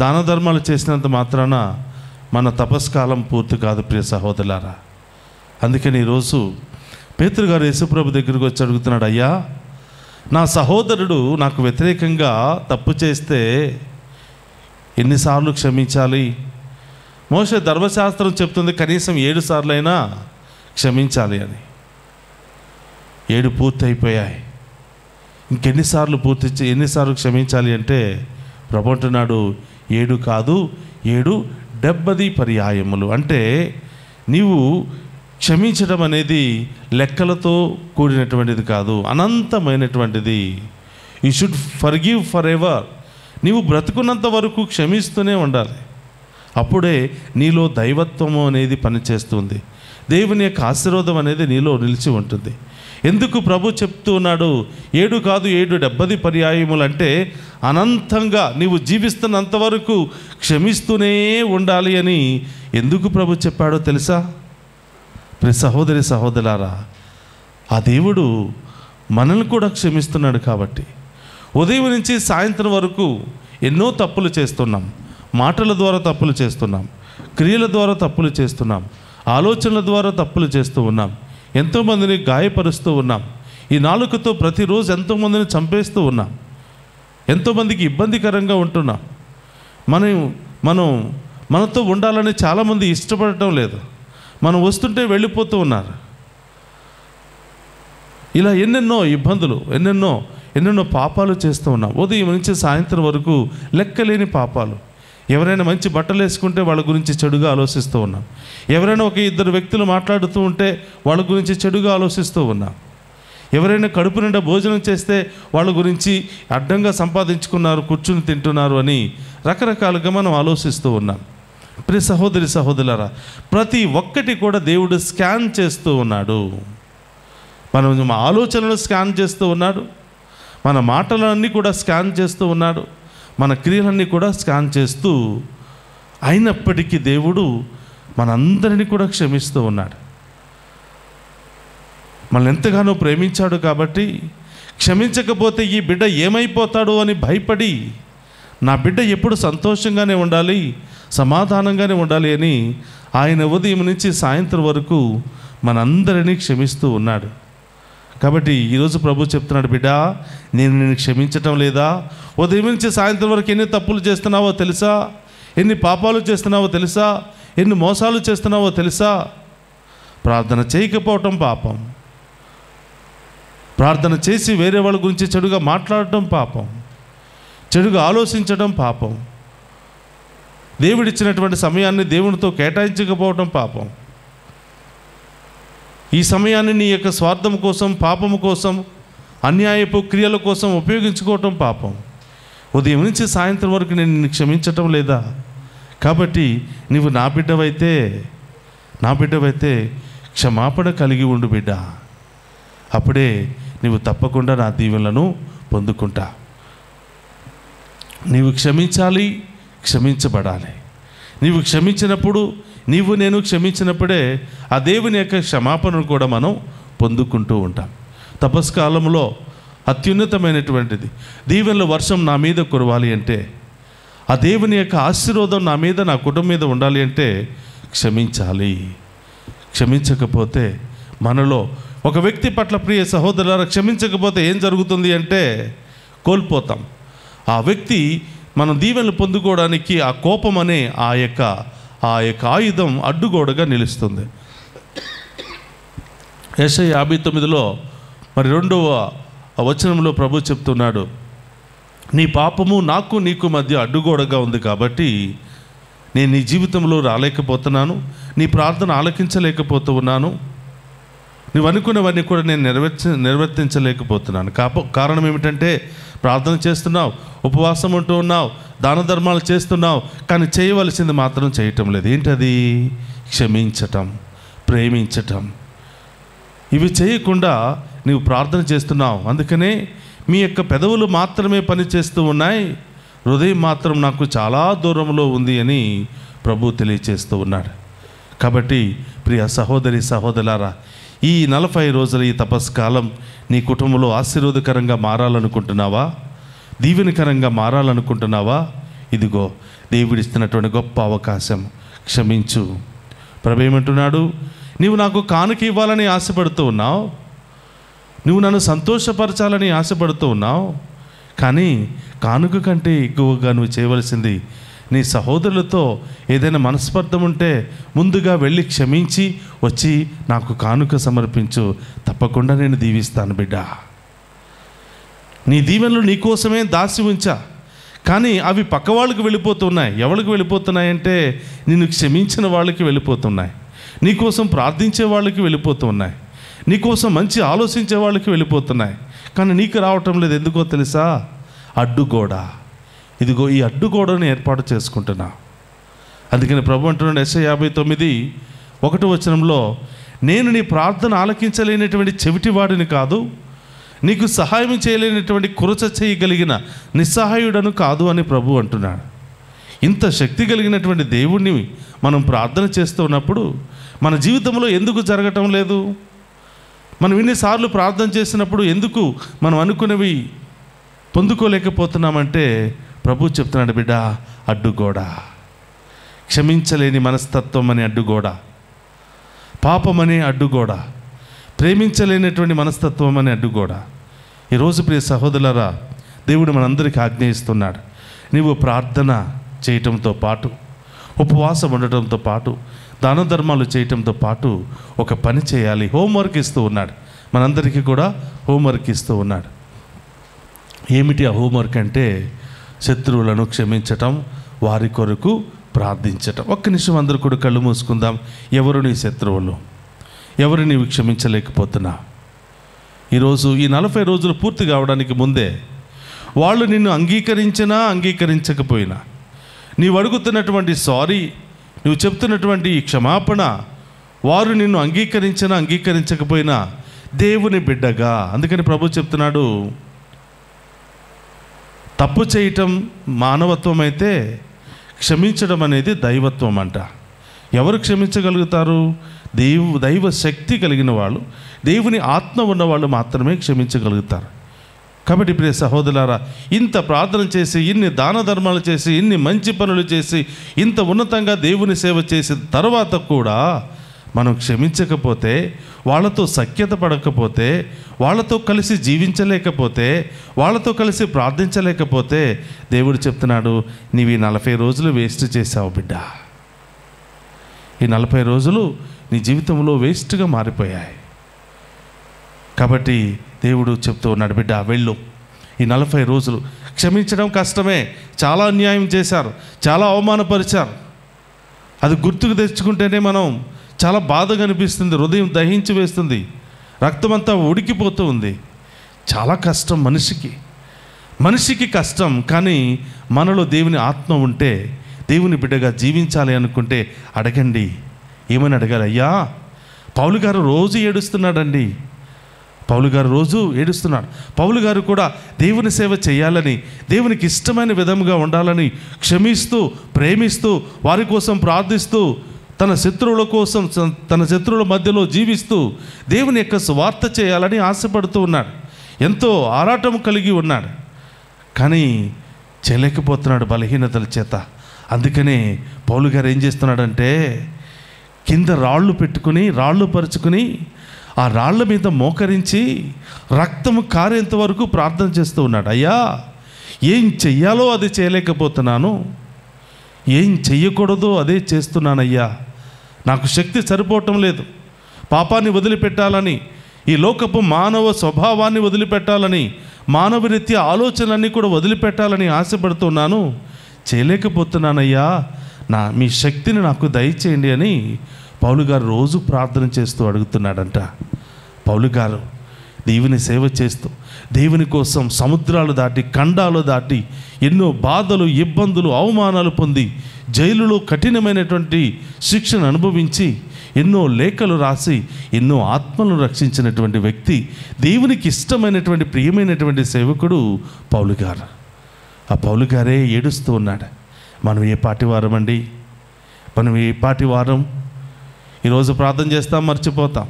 దాన ధర్మాలు చేసినంత మాత్రాన మన తపస్కాలం పూర్తి కాదు ప్రియ సహోదరులారా. అందుకని ఈరోజు పేతురు గారు యేసుప్రభు దగ్గరికి వచ్చి అడుగుతున్నాడు, అయ్యా, నా సహోదరుడు నాకు వ్యతిరేకంగా తప్పు చేస్తే ఎన్నిసార్లు క్షమించాలి? మోషే ధర్మశాస్త్రం చెప్తుంది కనీసం 7 సార్లైనా క్షమించాలి అని. 7 పూర్తి అయిపోయాయి. ఎన్నిసార్లు క్షమించాలి అంటే ప్రభు అంటున్నాడు, 7 కాదు 70 పర్యాయములు. అంటే నీవు క్షమించడం అనేది లెక్కలతో కూడినటువంటిది కాదు, అనంతమైనటువంటిది. You should forgive for ever. నీవు బ్రతుకున్నంత వరకు క్షమిస్తూనే ఉండాలి. అప్పుడే నీలో దైవత్వము అనేది పనిచేస్తుంది, దేవుని యొక్క ఆశీర్వాదం అనేది నీలో నిలిచి ఉంటుంది. ఎందుకు ప్రభు చెప్తూ ఉన్నాడు 7 కాదు 70 పర్యాయములు అంటే అనంతంగా నీవు జీవిస్తున్నంత వరకు క్షమిస్తూనే ఉండాలి అని ఎందుకు ప్రభు చెప్పాడో తెలుసా? ప్రియ సహోదరి సహోదరులారా, ఆ దేవుడు మనల్ని కూడా క్షమిస్తున్నాడు. కాబట్టి ఉదయం నుంచి సాయంత్రం వరకు ఎన్నో తప్పులు చేస్తున్నాం. మాటల ద్వారా తప్పులు చేస్తున్నాం, క్రియల ద్వారా తప్పులు చేస్తున్నాం, ఆలోచనల ద్వారా తప్పులు చేస్తూ ఉన్నాం, ఎంతోమందిని గాయపరుస్తూ ఉన్నాం. ఈ నాలుకతో ప్రతిరోజు ఎంతోమందిని చంపేస్తూ ఉన్నాం, ఎంతోమందికి ఇబ్బందికరంగా ఉంటున్నాం. మనతో ఉండాలని చాలామంది ఇష్టపడటం లేదు, మనం వస్తుంటే వెళ్ళిపోతూ ఉన్నారు. ఇలా ఎన్నెన్నో ఇబ్బందులు, ఎన్నెన్నో పాపాలు చేస్తూ ఉన్నాం. ఉదయం నుంచి సాయంత్రం వరకు లెక్కలేని పాపాలు. ఎవరైనా మంచి బట్టలు వేసుకుంటే వాళ్ళ గురించి చెడుగా ఆలోచిస్తూ ఉన్నాం. ఎవరైనా 1-2 వ్యక్తులు మాట్లాడుతూ ఉంటే వాళ్ళ గురించి చెడుగా ఆలోచిస్తూ ఉన్నాం. ఎవరైనా కడుపు నిండా భోజనం చేస్తే వాళ్ళ గురించి అడ్డంగా సంపాదించుకున్నారు, కూర్చుని తింటున్నారు అని రకరకాలుగా మనం ఆలోచిస్తూ ఉన్నాం. ప్రియ సహోదరి సహోదరులారా, ప్రతి ఒక్కటి కూడా దేవుడు స్కాన్ చేస్తూ ఉన్నాడు. మన ఆలోచనలు స్కాన్ చేస్తూ ఉన్నాడు, మన మాటలన్నీ కూడా స్కాన్ చేస్తూ ఉన్నాడు, మన క్రియలన్నీ కూడా స్కాన్ చేస్తూ, అయినప్పటికీ దేవుడు మనందరినీ కూడా క్షమిస్తూ ఉన్నాడు. మనల్ని ఎంతగానో ప్రేమించాడు. కాబట్టి క్షమించకపోతే ఈ బిడ్డ ఏమైపోతాడో అని భయపడి, నా బిడ్డ ఎప్పుడు సంతోషంగానే ఉండాలి, సమాధానంగానే ఉండాలి అని ఆయన ఉదయం నుంచి సాయంత్రం వరకు మనందరినీ క్షమిస్తూ ఉన్నాడు. కాబట్టి ఈరోజు ప్రభు చెప్తున్నాడు, బిడ్డ, నేను క్షమించటం లేదా? ఉదయం నుంచి సాయంత్రం వరకు ఎన్ని తప్పులు చేస్తున్నావో తెలుసా? ఎన్ని పాపాలు చేస్తున్నావో తెలుసా? ఎన్ని మోసాలు చేస్తున్నావో తెలుసా? ప్రార్థన చేయకపోవటం పాపం, ప్రార్థన చేసి వేరే వాళ్ళ గురించి చెడుగా మాట్లాడటం పాపం, చెడుగా ఆలోచించడం పాపం, దేవుడిచ్చినటువంటి సమయాన్ని దేవునితో కేటాయించకపోవటం పాపం. ఈ సమయాన్ని నీ యొక్క స్వార్థం కోసం, పాపము కోసం, అన్యాయపు క్రియల కోసం ఉపయోగించుకోవటం పాపం. ఉదయం నుంచి సాయంత్రం వరకు నేను నిన్ను క్షమించటం లేదా? కాబట్టి నీవు నా బిడ్డవైతే క్షమాపణ కలిగి ఉండు బిడ్డ. అప్పుడే నీవు తప్పకుండా నా దీవెనలను పొందుకుంటా. నీవు క్షమించాలి, క్షమించబడాలి. నీవు క్షమించినప్పుడు, నేను క్షమించినప్పుడే ఆ దేవుని యొక్క క్షమాపణను కూడా మనం పొందుకుంటూ ఉంటాం. తపస్కాలంలో అత్యున్నతమైనటువంటిది దీవెనల వర్షం నా మీద కురవాలి అంటే, ఆ దేవుని యొక్క ఆశీర్వాదం నా మీద, నా కుటుంబం మీద ఉండాలి అంటే క్షమించాలి. క్షమించకపోతే మనలో ఒక వ్యక్తి పట్ల, ప్రియ సహోదరులారా, క్షమించకపోతే ఏం జరుగుతుంది అంటే కోల్పోతాం. ఆ వ్యక్తి మనం దీవెనలు పొందుకోవడానికి ఆ కోపం అనే ఆ యొక్క ఆయుధం అడ్డుగోడగా నిలుస్తుంది. యెషయా 59లో మరి 2వ వచనంలో ప్రభు చెప్తున్నాడు, నీ పాపము నాకు నీకు మధ్య అడ్డుగోడగా ఉంది కాబట్టి నేను నీ జీవితంలో రాలేకపోతున్నాను, నీ ప్రార్థన ఆలకించలేకపోతూ ఉన్నాను, నువ్వు అనుకున్నవన్నీ కూడా నేను నిర్వర్తించలేకపోతున్నాను. కారణం ఏమిటంటే ప్రార్థన చేస్తున్నావు, ఉపవాసం ఉంటూ ఉన్నావు, దాన ధర్మాలు చేస్తున్నావు, కానీ చేయవలసింది మాత్రం చేయటం లేదు. ఏంటది? క్షమించటం, ప్రేమించటం. ఇవి చేయకుండా నీవు ప్రార్థన చేస్తున్నావు. అందుకనే మీ యొక్క పెదవులు మాత్రమే పని చేస్తూ ఉన్నాయి, హృదయం మాత్రం నాకు చాలా దూరంలో ఉంది అని ప్రభు తెలియచేస్తూ ఉన్నాడు. కాబట్టి ప్రియ సహోదరి సహోదరులారా, ఈ 40 రోజుల ఈ తపస్కాలం నీ కుటుంబంలో ఆశీర్వాదకరంగా మారాలనుకుంటున్నావా? దీవెనకరంగా మారాలనుకుంటున్నావా? ఇదిగో దేవుడిస్తున్నటువంటి గొప్ప అవకాశం. క్షమించు. ప్రభు ఏమంటున్నాడు? నీవు నాకు కానుక ఇవ్వాలని ఆశపడుతూ ఉన్నావు, నువ్వు నన్ను సంతోషపరచాలని ఆశపడుతూ ఉన్నావు, కానీ కానుక కంటే ఎక్కువగా నువ్వు చేయవలసింది, నీ సహోదరులతో ఏదైనా మనస్పర్ధం ఉంటే ముందుగా వెళ్ళి క్షమించి వచ్చి నాకు కానుక సమర్పించు. తప్పకుండా నేను దీవిస్తాను బిడ్డ. నీ దీవెనలు నీకోసమే దాచి ఉంచా, కానీ అవి పక్క వాళ్ళకి వెళ్ళిపోతున్నాయి. ఎవరికి వెళ్ళిపోతున్నాయంటే నిన్ను క్షమించిన వాళ్ళకి వెళ్ళిపోతున్నాయి, నీకోసం ప్రార్థించే వాళ్ళకి వెళ్ళిపోతున్నాయి, నీకోసం మంచి ఆలోచించే వాళ్ళకి వెళ్ళిపోతున్నాయి, కానీ నీకు రావటం లేదు. ఎందుకో తెలుసా? అడ్డుగోడ. ఇదిగో ఈ అడ్డుగోడను ఏర్పాటు చేసుకుంటున్నా. అందుకని ప్రభు అంటున్నాడు యెషయా 59:1 నేను నీ ప్రార్థన ఆలకించలేనటువంటి చెవిటివాడిని కాదు, నీకు సహాయం చేయలేనటువంటి కురచ చేయగలిగిన నిస్సహాయుడను కాదు అని ప్రభు అంటున్నాడు. ఇంత శక్తి కలిగినటువంటి దేవుణ్ణి మనం ప్రార్థన చేస్తూ ఉన్నప్పుడు మన జీవితంలో ఎందుకు జరగటం లేదు? మనం ఇన్నిసార్లు ప్రార్థన చేసినప్పుడు ఎందుకు మనం అనుకున్నవి పొందుకోలేకపోతున్నామంటే ప్రభు చెప్తున్నాడు, బిడ్డ, అడ్డుగోడ. క్షమించలేని మనస్తత్వం అనే అడ్డుగోడ, పాపం అనే అడ్డుగోడ, ప్రేమించలేనటువంటి మనస్తత్వం అనే అడ్డుగోడ. ఈరోజు ప్రియ సహోదరులారా, దేవుడు మనందరికీ ఆజ్ఞయిస్తున్నాడు, నీవు ప్రార్థన చేయటంతో పాటు, ఉపవాసం ఉండటంతో పాటు, దాన ధర్మాలు చేయటంతో పాటు ఒక పని చేయాలి. హోంవర్క్ ఇస్తూ ఉన్నాడు, మనందరికీ కూడా హోంవర్క్ ఇస్తూ ఉన్నాడు. ఏమిటి ఆ హోంవర్క్ అంటే శత్రువులను క్షమించటం, వారి కొరకు ప్రార్థించటం. ఒక్క నిమిషం అందరూ కూడా కళ్ళు మూసుకుందాం. ఎవరు నీ శత్రువులు? ఎవరు నీవు క్షమించలేకపోతున్నా? ఈరోజు ఈ 40 రోజులు పూర్తి కావడానికి ముందే వాళ్ళు నిన్ను అంగీకరించినా అంగీకరించకపోయినా, నీవు అడుగుతున్నటువంటి సారీ, నువ్వు చెప్తున్నటువంటి క్షమాపణ, వారు నిన్ను అంగీకరించినా అంగీకరించకపోయినా దేవుని బిడ్డగా. అందుకని ప్రభు చెప్తున్నాడు, తప్పు చేయటం మానవత్వం అయితే క్షమించడం అనేది దైవత్వం అంట. ఎవరు క్షమించగలుగుతారు? దైవ శక్తి కలిగిన వాళ్ళు, దేవుని ఆత్మ ఉన్నవాళ్ళు మాత్రమే క్షమించగలుగుతారు. కాబట్టి ప్రియ సహోదరులారా, ఇంత ప్రార్థన చేసి, ఇన్ని దాన ధర్మాలు చేసి, ఇన్ని మంచి పనులు చేసి, ఇంత ఉన్నతంగా దేవుని సేవ చేసిన తర్వాత కూడా మనం క్షమించకపోతే, వాళ్ళతో సఖ్యత పడకపోతే, వాళ్ళతో కలిసి జీవించలేకపోతే, వాళ్ళతో కలిసి ప్రార్థించలేకపోతే దేవుడు చెప్తున్నాడు, నీవు ఈ 40 రోజులు వేస్ట్ చేసావు బిడ్డ. ఈ 40 రోజులు నీ జీవితంలో వేస్ట్గా మారిపోయాయి. కాబట్టి దేవుడు చెప్తూ ఉన్నాడు, బిడ్డ వెళ్ళు, ఈ 40 రోజులు క్షమించడం కష్టమే. చాలా అన్యాయం చేశారు, చాలా అవమానపరిచారు. అది గుర్తుకు తెచ్చుకుంటేనే మనం చాలా బాధగా అనిపిస్తుంది, హృదయం దహించి వేస్తుంది, రక్తమంతా ఉడికిపోతూ ఉంది. చాలా కష్టం మనిషికి కష్టం. కానీ మనలో దేవుని ఆత్మ ఉంటే, దేవుని బిడ్డగా జీవించాలి అనుకుంటే అడగండి. ఏమని అడగాలి? అయ్యా, పౌలు గారు రోజు ఏడుస్తున్నాడండి. పౌలు గారు రోజు ఏడుస్తున్నాడు. పౌలు గారు కూడా దేవుని సేవ చేయాలని, దేవునికి ఇష్టమైన విధంగా ఉండాలని, క్షమిస్తూ, ప్రేమిస్తూ, వారి కోసం ప్రార్థిస్తూ, తన శత్రువుల కోసం, తన శత్రువుల మధ్యలో జీవిస్తూ దేవుని యొక్క సువార్త చేయాలని ఆశపడుతూ ఉన్నాడు. ఎంతో ఆరాటం కలిగి ఉన్నాడు. కానీ చేయలేకపోతున్నాడు బలహీనతల చేత. అందుకనే పౌలు గారు ఏం చేస్తున్నాడంటే, కింద రాళ్ళు పరుచుకుని ఆ రాళ్ల మీద మోకరించి రక్తము కారేంత వరకు ప్రార్థన చేస్తూ ఉన్నాడు. అయ్యా, ఏం చెయ్యాలో అది చేయలేకపోతున్నాను, ఏం చెయ్యకూడదో అదే చేస్తున్నానయ్యా. నాకు శక్తి సరిపోవటం లేదు. పాపాన్ని వదిలిపెట్టాలని, ఈ లోకపు మానవ స్వభావాన్ని వదిలిపెట్టాలని, మానవరీత్యా ఆలోచనలన్నీ కూడా వదిలిపెట్టాలని ఆశపడుతున్నాను, చేయలేకపోతున్నానయ్యా. మీ శక్తిని నాకు దయచేయండి అని పౌలు గారు రోజు ప్రార్థన చేస్తూ అడుగుతున్నాడంట. పౌలు గారు దేవుని సేవ చేస్తూ, దేవుని కోసం సముద్రాలు దాటి, ఖండాలు దాటి, ఎన్నో బాధలు, ఇబ్బందులు, అవమానాలు పొంది, జైలులో కఠినమైనటువంటి శిక్షను అనుభవించి, ఎన్నో లేఖలు రాసి, ఎన్నో ఆత్మలను రక్షించినటువంటి వ్యక్తి, దేవునికి ఇష్టమైనటువంటి ప్రియమైనటువంటి సేవకుడు పౌలు గారు. ఆ పౌలు గారే ఏడుస్తూ ఉన్నాడు. మనం ఏ పాటి వారం అండి? మనం ఏ పాటి వారం? ఈరోజు ప్రార్థన చేస్తాం, మర్చిపోతాం.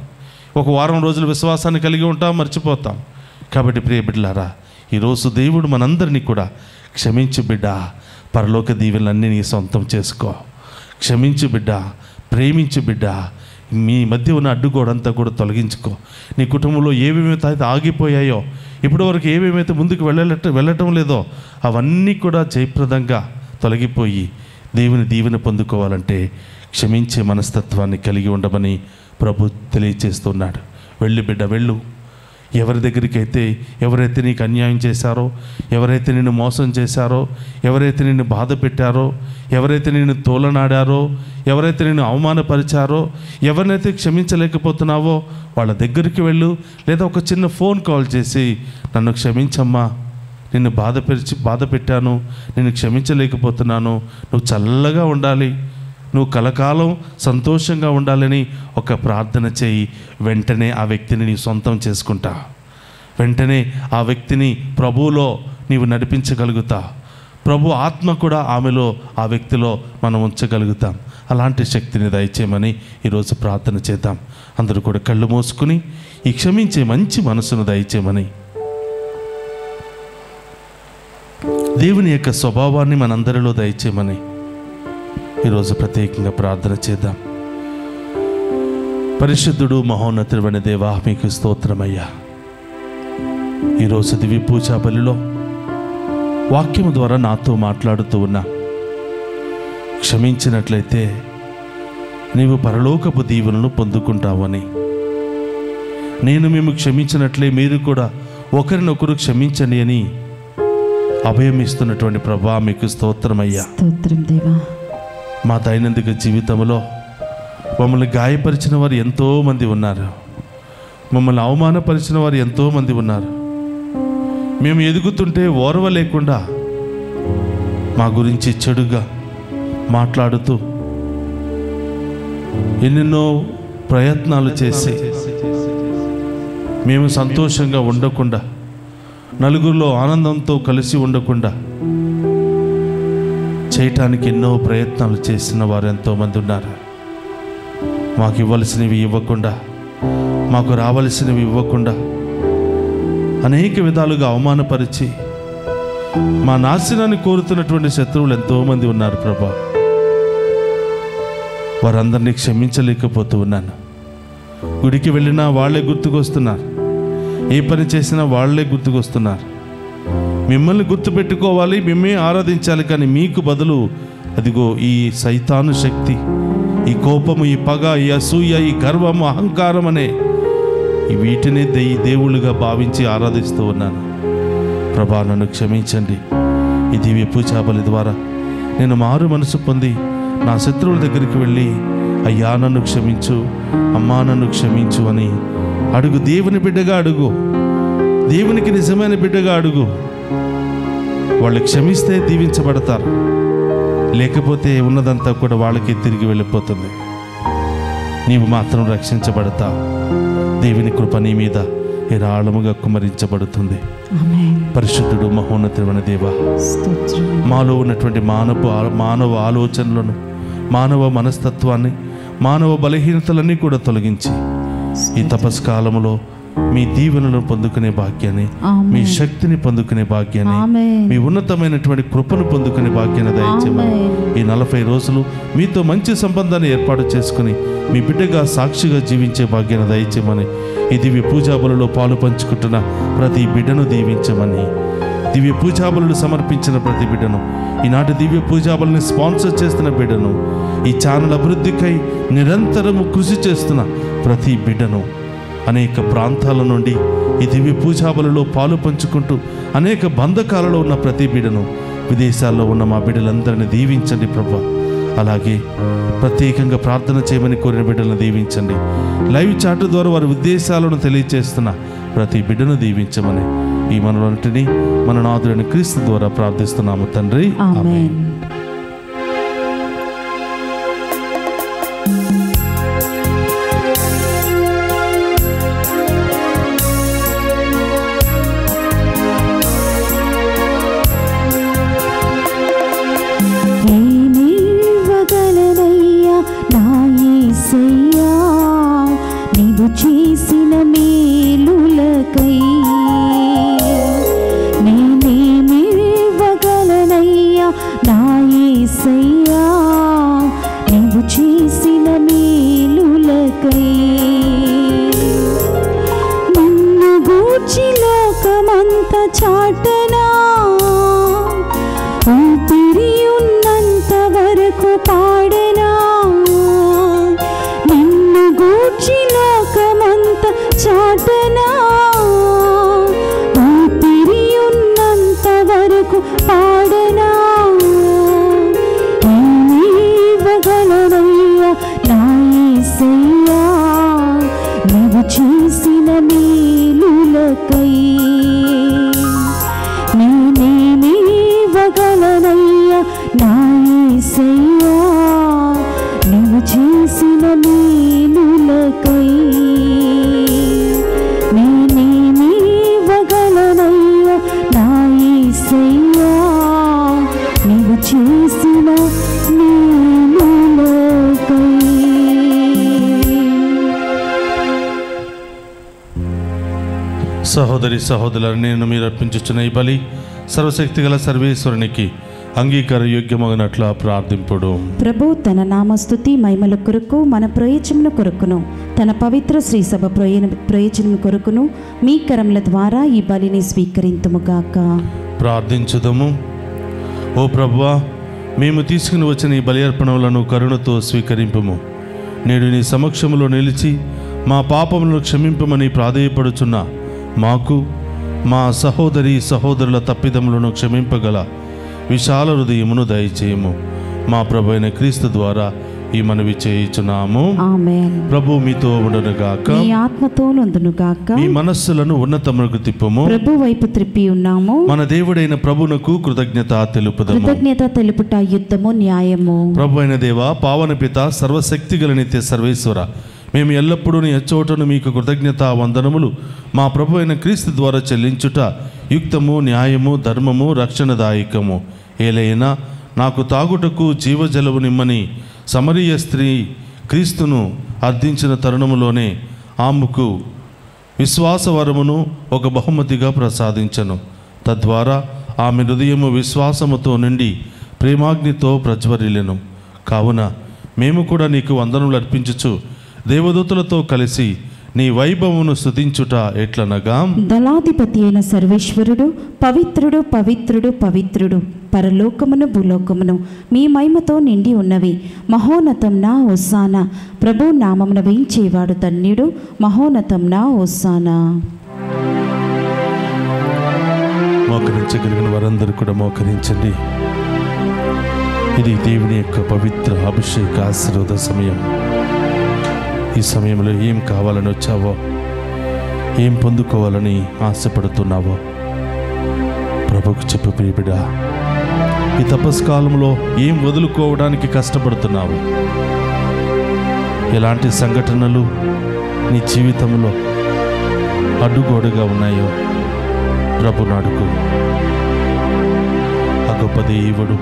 ఒక వారం రోజులు విశ్వాసాన్ని కలిగి ఉంటాం, మర్చిపోతాం. కాబట్టి ప్రియ బిడ్డలారా, ఈరోజు దేవుడు మనందరినీ కూడా క్షమించు బిడ్డ, పరలోక దీవెనలన్నీ నీ సొంతం చేసుకో. క్షమించు బిడ్డ, ప్రేమించు బిడ్డ, మీ మధ్య ఉన్న అడ్డుగోడంతా కూడా తొలగించుకో. నీ కుటుంబంలో ఏమేమైతే ఆగిపోయాయో, ఇప్పటివరకు ఏమేమైతే ముందుకు వెళ్ళటం లేదో అవన్నీ కూడా జయప్రదంగా తొలగిపోయి దేవుని దీవెన పొందుకోవాలంటే క్షమించే మనస్తత్వాన్ని కలిగి ఉండమని ప్రభు తెలియచేస్తున్నాడు. వెళ్ళు బిడ్డ, వెళ్ళు. ఎవరైతే నీకు అన్యాయం చేశారో, ఎవరైతే నిన్ను మోసం చేశారో, ఎవరైతే నిన్ను బాధ పెట్టారో, ఎవరైతే నిన్ను తోలనాడారో, ఎవరైతే నిన్ను అవమానపరిచారో, ఎవరినైతే క్షమించలేకపోతున్నావో వాళ్ళ దగ్గరికి వెళ్ళు. లేదా ఒక చిన్న ఫోన్ కాల్ చేసి, నన్ను క్షమించమ్మా, నిన్ను బాధ పెట్టాను, నిన్ను క్షమించలేకపోతున్నాను, నువ్వు చల్లగా ఉండాలి, నువ్వు కలకాలం సంతోషంగా ఉండాలని ఒక ప్రార్థన చేయి. వెంటనే ఆ వ్యక్తిని నీ సొంతం చేసుకుంటా. వెంటనే ఆ వ్యక్తిని ప్రభువులో నీవు నడిపించగలుగుతా. ప్రభు ఆత్మ కూడా ఆమెలో, ఆ వ్యక్తిలో మనం ఉంచగలుగుతాం. అలాంటి శక్తిని దయచేయమని ఈరోజు ప్రార్థన చేద్దాం. అందరూ కూడా కళ్ళు మూసుకుని ఈ క్షమించే మంచి మనసును దయచేయమని, దేవుని యొక్క స్వభావాన్ని మనందరిలో దయచేయమని ఈరోజు ప్రత్యేకంగా ప్రార్థన చేద్దాం. పరిశుద్ధుడు, మహోన్నతుడైన దేవా, మీకు స్తోత్రమయ్యా. ఈరోజు దివ్య పూజా బలిలో వాక్యము ద్వారా నాతో మాట్లాడుతూ ఉన్నా. క్షమించినట్లయితే నీవు పరలోకపు దీవెనలు పొందుకుంటావని, నేను మేము క్షమించినట్లే మీరు కూడా ఒకరినొకరు క్షమించండి అని అభయం ఇస్తున్నటువంటి ప్రభా, మీకు స్తోత్రమయ్యా. స్తోత్రం దేవా. మా దైనందిక జీవితంలో మమ్మల్ని గాయపరిచిన వారు ఎంతోమంది ఉన్నారు, మమ్మల్ని అవమానపరిచిన వారు ఎంతోమంది ఉన్నారు. మేము ఎదుగుతుంటే ఓర్వలేకుండా మా గురించి చెడుగా మాట్లాడుతూ ఎన్నెన్నో ప్రయత్నాలు చేసి మేము సంతోషంగా ఉండకుండా, నలుగురిలో ఆనందంతో కలిసి ఉండకుండా చేయటానికి ఎన్నో ప్రయత్నాలు చేసిన వారు ఎంతోమంది ఉన్నారు. మాకు ఇవ్వాల్సినవి ఇవ్వకుండా, మాకు రావలసినవి ఇవ్వకుండా, అనేక విధాలుగా అవమానపరిచి మా నాశనాన్ని కోరుతున్నటువంటి శత్రువులు ఎంతోమంది ఉన్నారు ప్రభా. వారందరినీ క్షమించలేకపోతూ ఉన్నాను. గుడికి వెళ్ళినా వాళ్ళే గుర్తుకొస్తున్నారు, ఏ పని చేసినా వాళ్ళే గుర్తుకొస్తున్నారు. మిమ్మల్ని గుర్తుపెట్టుకోవాలి, మిమ్మే ఆరాధించాలి, కానీ మీకు బదులు అదిగో ఈ సైతాను శక్తి, ఈ కోపము, ఈ పగ, ఈ అసూయ, ఈ గర్వము, అహంకారం అనే వీటినే దేవుళ్ళుగా భావించి ఆరాధిస్తూ ఉన్నాను. ప్రభా, నన్ను క్షమించండి. ఈ దివ్య పూజా బలి ద్వారా నేను మారు మనసు పొంది నా శత్రువుల దగ్గరికి వెళ్ళి, అయ్యా నన్ను క్షమించు, అమ్మా నన్ను క్షమించు అని అడుగు. దేవుని బిడ్డగా అడుగు, దేవునికి నిజమైన బిడ్డగా అడుగు. వాళ్ళు క్షమిస్తే దీవించబడతారు, లేకపోతే ఉన్నదంతా కూడా వాళ్ళకి తిరిగి వెళ్ళిపోతుంది. నీవు మాత్రం రక్షించబడతా. దేవుని కృప నీ మీద ఏరాళముగా కుమరించబడుతుంది. పరిశుద్ధుడు మహోన్నతుడైన దేవా, మాలో ఉన్నటువంటి మానవ ఆలోచనలను, మానవ మనస్తత్వాన్ని, మానవ బలహీనతలన్నీ కూడా తొలగించి ఈ తపస్కాలంలో మీ దీవెనలను పొందుకునే భాగ్యాన్ని, మీ శక్తిని పొందుకునే భాగ్యాన్ని, మీ ఉన్నతమైనటువంటి కృపను పొందుకునే భాగ్యాన్ని దయచేయమని, ఈ 40 రోజులు మీతో మంచి సంబంధాన్ని ఏర్పాటు చేసుకుని మీ బిడ్డగా సాక్షిగా జీవించే భాగ్యాన్ని దయచేయమని, ఈ దివ్య పూజాబలులో పాలు పంచుకుంటున్న ప్రతి బిడ్డను దీవించమని, దివ్య పూజాబలు సమర్పించిన ప్రతి బిడ్డను, ఈనాటి దివ్య పూజాబలని స్పాన్సర్ చేస్తున్న బిడ్డను, ఈ ఛానల్ అభివృద్ధికై నిరంతరము కృషి చేస్తున్న ప్రతి బిడ్డను, అనేక ప్రాంతాల నుండి ఈ దివ్య పూజాబలలో పాలు పంచుకుంటూ అనేక బంధకాలలో ఉన్న ప్రతి బిడ్డను, విదేశాల్లో ఉన్న మా బిడ్డలందరినీ దీవించండి ప్రభా. అలాగే ప్రత్యేకంగా ప్రార్థన చేయమని కోరిన బిడ్డలను దీవించండి. లైవ్ చాట్ ద్వారా వారి ఉద్దేశాలను తెలియజేస్తున్న ప్రతి బిడ్డను దీవించమని ఈ మనలంటిని మన నాథుడైన క్రీస్తు ద్వారా ప్రార్థిస్తున్నాము తండ్రి, ఆమేన్. చేసిన మేలులకై నేనేమివ్వగలనయ్యా నా యేసయ్యా, నీవు చేసిన మేలులకై. నిన్ను గూర్చి లోకమంత చాటనా, ఊపిరి ఉన్నంత వరకు పాడనా. నిన్ను గూర్చి లోకమంత చాటనా, ఊపిరి ఉన్నంత వరకు పాడనా. నేనివ్వగలనయ్యా నా యేసయ్యా, నీవు చేసిన మేలులకై. నేనేమివ్వగలనయ్యా నా యేసయ్యా, నీవు చేసిన మేలులకై. నేనేమివ్వగలనయ్యా నా యేసయ్యా, నీవు చేసిన మేలులకై. సహోదరి సహోదరులను, నేను మీరు అర్పించుచున్న ఈ బలి సర్వశక్తి గల సర్వేశ్వరునికి అంగీకార యోగ్యమగినట్ల ప్రార్థింపుడు. ప్రభు తన నామస్తుతి మహిమల కొరకు, మన ప్రయోజనం కొరకును, తన పవిత్ర శ్రీ సభ ప్రయోజనం కొరకును మీ కరముల ద్వారా ఈ బలిని స్వీకరింతుముగాక. ప్రార్థించుదము. ఓ ప్రభువా, మేము తీసుకుని వచ్చిన ఈ బలి అర్పణలను కరుణతో స్వీకరింపుము. నేడు నీ సమక్షంలో నిలిచి మా పాపములను క్షమింపమని ప్రాధేయపడుచున్న మాకు, మా సహోదరి సహోదరుల తప్పిదములను క్షమింపగల విశాల హృదయమును దయచేయము. మా ప్రభు అయిన క్రీస్తు ద్వారా ఈ మనవి చేయుచున్నాము. ఆమేన్. ప్రభు మీతో ఉండునుగాక, మీ ఆత్మతోనుండునుగాక. మీ మనస్సులను ఉన్నతమునకు తిప్పుము. ప్రభు వైపు త్రిప్పి ఉన్నాము. మన దేవుడైన ప్రభునకు కృతజ్ఞత తెలుపుదము. కృతజ్ఞత తెలుపుట యుద్ధము న్యాయము. ప్రభు అయిన దేవ, పావన పిత, సర్వశక్తి గల నిత్య సర్వేశ్వర, మేము ఎల్లప్పుడూ నీ అచ్చోటను మీకు కృతజ్ఞత వందనములు మా ప్రభు అయిన క్రీస్తు ద్వారా చెల్లించుట యుక్తము, న్యాయము, ధర్మము, రక్షణదాయకము. ఏలైనా నాకు తాగుటకు జీవజలవు నిమ్మని సమరీయ స్త్రీ క్రీస్తును అర్థించిన తరుణములోనే ఆమెకు విశ్వాసవరమును ఒక బహుమతిగా ప్రసాదించను. తద్వారా ఆమె హృదయము విశ్వాసముతో నిండి ప్రేమాగ్నితో ప్రజ్వరిల్లెను. కావున మేము కూడా నీకు వందనములు అర్పించుచు దేవదూతలతో కలిసి నీ వైభవమును స్తుతించుట ఎట్లనగా, దళాధిపతి అయిన సర్వేశ్వరుడు పవిత్రుడు పవిత్రుడు పవిత్రుడు, పరలోకమును భూలోకమును మీ మహిమతో నిండి ఉన్నవి. మహోన్నతం నా హోసానా, ప్రభు నామమున వేయించేవాడు ధన్యుడు. మహోన్నతం నా హోసానా. మోకరించగలిగిన వారందరూ కూడా మోకరించండి. ఇది దేవుని యొక్క పవిత్ర అభిషేక ఆశీర్వాద సమయం. ఈ సమయంలో ఏం కావాలని వచ్చావో, ఏం పొందుకోవాలని ఆశపడుతున్నావో ప్రభుకు చెప్పు ప్రియబిడ. ఈ తపస్కాలంలో ఏం వదులుకోవడానికి కష్టపడుతున్నావు? ఎలాంటి సంఘటనలు నీ జీవితంలో అడ్డుగోడుగా ఉన్నాయో ప్రభుని అడుగు. ఆ గొప్ప దేవుడు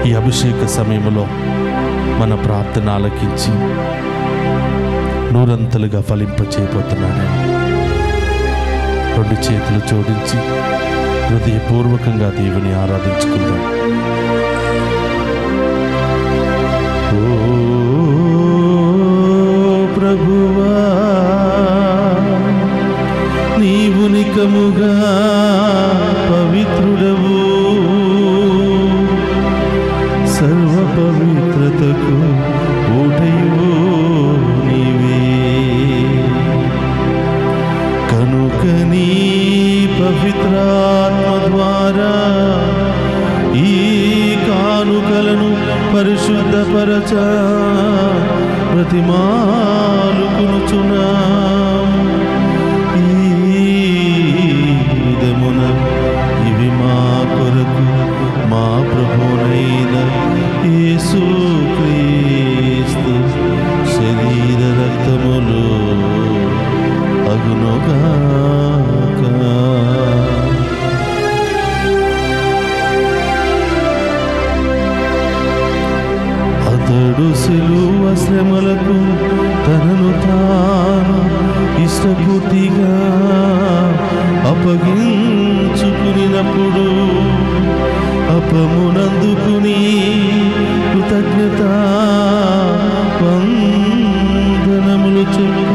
ఈ అభిషేక సమయంలో మన ప్రార్థన ఆలకించి నూరంతలుగా ఫలింపచేయబోతున్నాడు. రెండు చేతులు జోడించి హృదయపూర్వకంగా దేవుని ఆరాధించుకుందాం. ఓ ప్రభువా, నీవు నికముగా పవిత్రుడవు, సర్వ పవిత్రతకు ఊటయు నీవే. కనుక నీ పవిత్రాత్మ ద్వారా ఈ కానుకలను పరిశుద్ధపరచ ప్రతిమాలుకొనుచున్నాం. ఈ విధమున ఇవి మా కొరకు మా ప్రభువైన యేసుక్రీస్తు శరీర రక్తములు అగునుగాక. అతడు సిలువ శ్రమలకు తనను తాను ఇష్టపూర్తిగా అప్పగించుకునినప్పుడు అపమునందుకుని కృతజ్ఞత వందనములు చెప్పు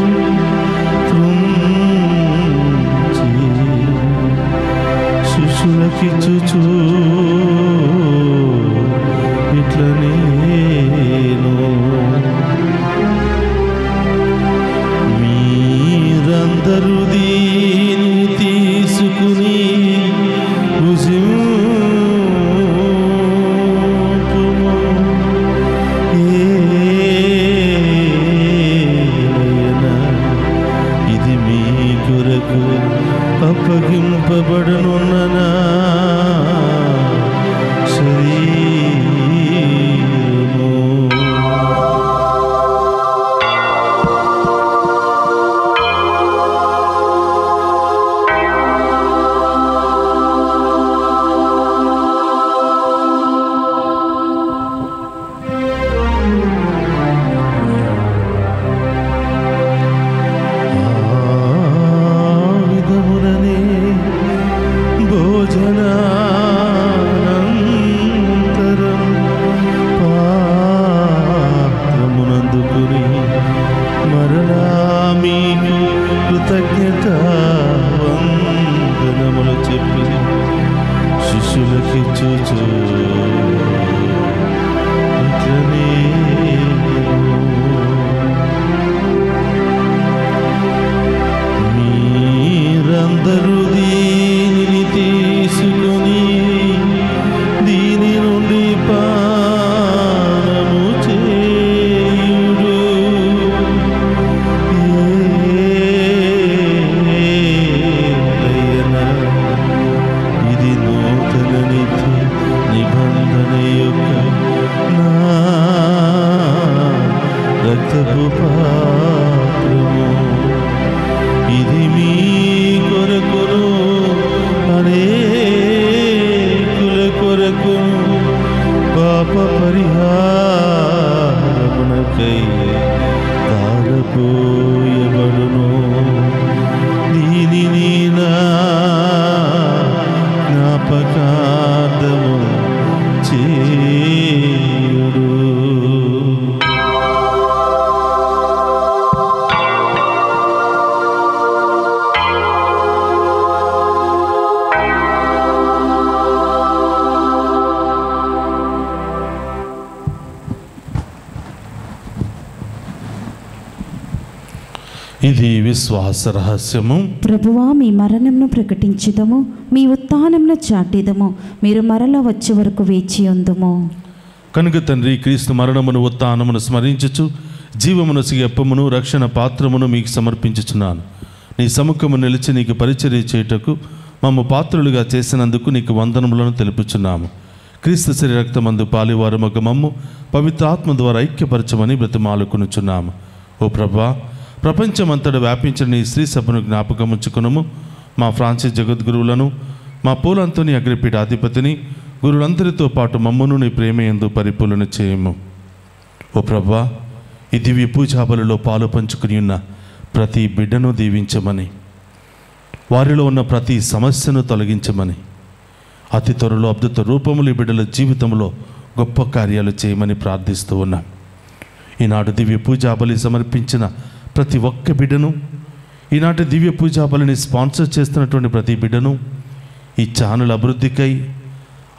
శిష్యులకిచ్చుచు ఇట్లనేను, మీరందరూ దీన్ని తీసుకుని భుజింపుము. ఇది మీ కొరకు అప్పగింపబడనున్న నా శరీరము. విధముననే భోజనానంతరం పాత్రమునందుకుని మరలా మీకు కృతజ్ఞత వందనములు చెప్పి శిష్యులకిచ్చుచు ఇట్లనే, మీరందరూ దీనిని తీసుకొని దీని నుండి పానము చేయుడు. ఇది నూతన నిత్య నిబంధన యొక్క నా రక్తపు పాత్రము. ఇది మీ కొరకును అనేకుల కొరకు పాప పరిహారమునకై తాగపోయబడును. దీనిని నా జ్ఞాపకార్థము చేయుడు. ఇది విశ్వాస రహస్యము. ప్రభువా, మీ మరణంను ప్రకటించుదము, మీ ఉత్థానంను చాటిదము, మీరు మరల వచ్చే వరకు వేచి ఉందుము. కనుక తండ్రి, క్రీస్తు మరణమును ఉత్థానమును స్మరించుచు జీవమునొసగి అప్పమును రక్షణ పాత్రమును మీకు సమర్పించుచున్నాను. నీ సముఖము నిలిచి నీకు పరిచర్య చేయుటకు మమ్ము పాత్రులుగా చేసినందుకు నీకు వందనములను తెలుపుచున్నాము. క్రీస్తు శరీర రక్తమందు పాలివారమొక మమ్ము పవిత్రాత్మ ద్వారా ఐక్యపరచమని బ్రతిమాలుకొనుచున్నాము. ఓ ప్రభువా, ప్రపంచమంతటా వ్యాపించిన నీ స్త్రీ సభను జ్ఞాపకముంచుకునము. మా ఫ్రాన్సిస్ జగద్గురువులను, మా పూలంతోని అగ్రిపీఠాధిపతిని, గురులందరితో పాటు మమ్మను నీ ప్రేమయందు పరిపూర్ణ చేయము. ఓ ప్రభువా, ఈ దివ్య పూజాబలిలో పాలు పంచుకుని ఉన్న ప్రతి బిడ్డను దీవించమని, వారిలో ఉన్న ప్రతి సమస్యను తొలగించమని, అతి త్వరలో అద్భుత రూపములు ఈ బిడ్డల జీవితంలో గొప్ప కార్యాలు చేయమని ప్రార్థిస్తూ ఉన్నాం. ఈనాడు దివ్య పూజాబలి సమర్పించిన ప్రతి ఒక్క బిడ్డను, ఈనాటి దివ్య పూజాబలిని స్పాన్సర్ చేస్తున్నటువంటి ప్రతి బిడ్డను, ఈ ఛానల్ అభివృద్ధికై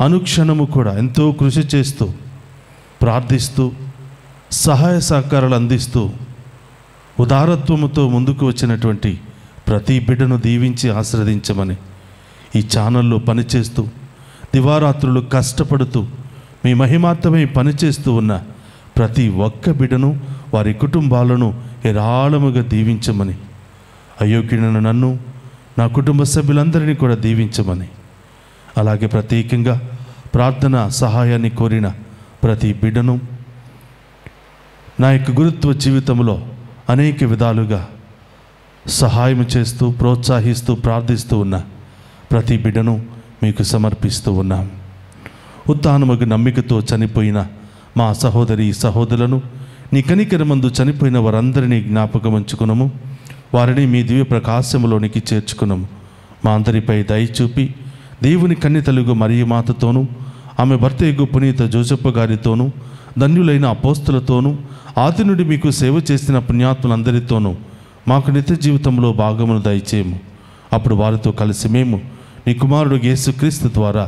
అనుక్షణము కూడా ఎంతో కృషి చేస్తూ, ప్రార్థిస్తూ, సహాయ సహకారాలు అందిస్తూ, ఉదారత్వముతో ముందుకు వచ్చినటువంటి ప్రతి బిడ్డను దీవించి ఆశీర్వదించమని, ఈ ఛానల్లో పనిచేస్తూ దివారాత్రులు కష్టపడుతూ మీ మహిమార్థమై పనిచేస్తూ ఉన్న ప్రతి ఒక్క బిడ్డను, వారి కుటుంబాలను ఏరాళముగా దీవించమని, అయోగ్యుడైన నన్ను, నా కుటుంబ సభ్యులందరినీ కూడా దీవించమని, అలాగే ప్రత్యేకంగా ప్రార్థన సహాయాన్ని కోరిన ప్రతి బిడ్డను, నా యొక్క గురుత్వ జీవితంలో అనేక విధాలుగా సహాయం చేస్తూ, ప్రోత్సహిస్తూ, ప్రార్థిస్తూ ఉన్న ప్రతి బిడ్డను మీకు సమర్పిస్తూ ఉన్నాం. ఉత్థానముకు నమ్మికతో చనిపోయిన మా సహోదరి సహోదరులను, నీ కనికరమందు చనిపోయిన వారందరినీ జ్ఞాపకం ఉంచుకున్నాము. వారిని మీ దివ్య ప్రకాశములోనికి చేర్చుకున్నాము. మా అందరిపై దయ చూపి దేవుని కన్య తెలుగు మరియ మాతతోనూ, ఆమె భర్త యగు పునీత జోసెఫ్ గారితోనూ, ధన్యులైన అపోస్తులతోనూ, ఆది నుండి మీకు సేవ చేసిన పుణ్యాత్ములందరితోనూ మాకు నిత్య జీవితంలో భాగమును దయచేయము. అప్పుడు వారితో కలిసి మేము నీ కుమారుడు యేసుక్రీస్తు ద్వారా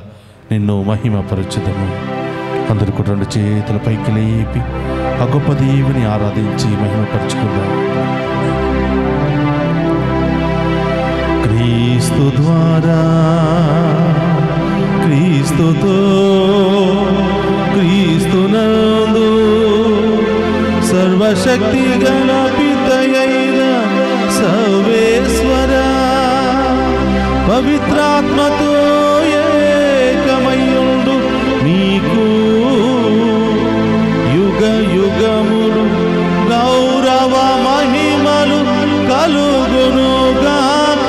నిన్ను మహిమపరచుదము. అందరూ కూడా 2 చేతుల పైకి లేపి ఆ గొప్ప దేవుని ఆరాధించి మహిమపరచుకుందాం. క్రీస్తు ద్వారా, క్రీస్తుతో, క్రీస్తునందు సర్వశక్తి గల పితయైన సర్వేశ్వర పవిత్రాత్మతో ఏకమయ్యుండు నీకు యుగ యుగములు గౌరవ మహిమలు కలుగునుగాక.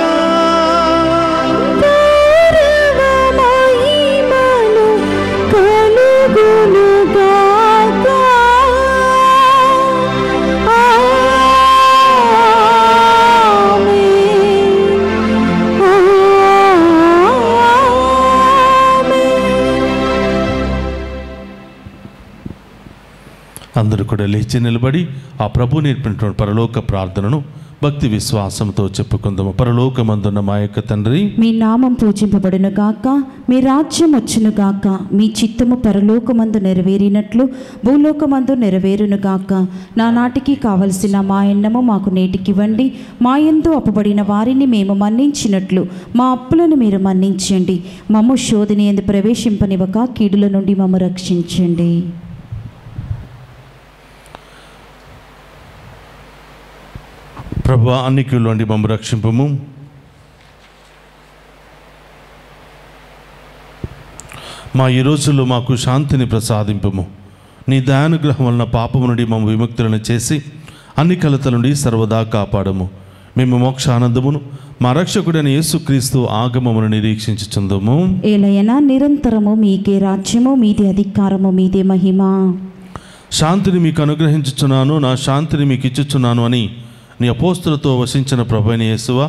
అందరూ కూడా లేచి నిలబడి ఆ ప్రభు నేర్పినటువంటి పరలోక ప్రార్థనను భక్తి విశ్వాసంతో చెప్పుకుందాము. పరలోకమందున్న మా యొక్క తండ్రి, మీ నామం పూజింపబడును గాక, మీ రాజ్యం వచ్చును గాక, మీ చిత్తము పరలోకమందు నెరవేరినట్లు భూలోకమందు నెరవేరును గాక. నానాటికి కావలసిన మా అన్నము మాకు నేటికివ్వండి. మా యందు అప్పుబడిన వారిని మేము మన్నించినట్లు మా అప్పులను మీరు మన్నించండి. మమ్ము శోధన యందు ప్రవేశింపనివ్వక కీడుల నుండి మమ్ము రక్షించండి. ప్రభువా, అన్ని కీడుల నుండి మమ్ము రక్షింపము. మా ఈ రోజుల్లో మాకు శాంతిని ప్రసాదింపము. నీ దయానుగ్రహం వలన పాపము నుండి మమ్మ విముక్తులను చేసి అన్ని కలతల నుండి సర్వదా కాపాడము. మేము మోక్షానందమును మా రక్షకుడైన యేసుక్రీస్తు ఆగమమును నిరీక్షించుచుందుము. ఏలయనా నిరంతరము మీకే రాజ్యము, మీదే అధికారము, మీదే మహిమ. శాంతిని మీకు అనుగ్రహించుచున్నాను, నా శాంతిని మీకు ఇచ్చుచున్నాను అని నీ అపోస్తులతో వసించిన ప్రభువైన యేసువా,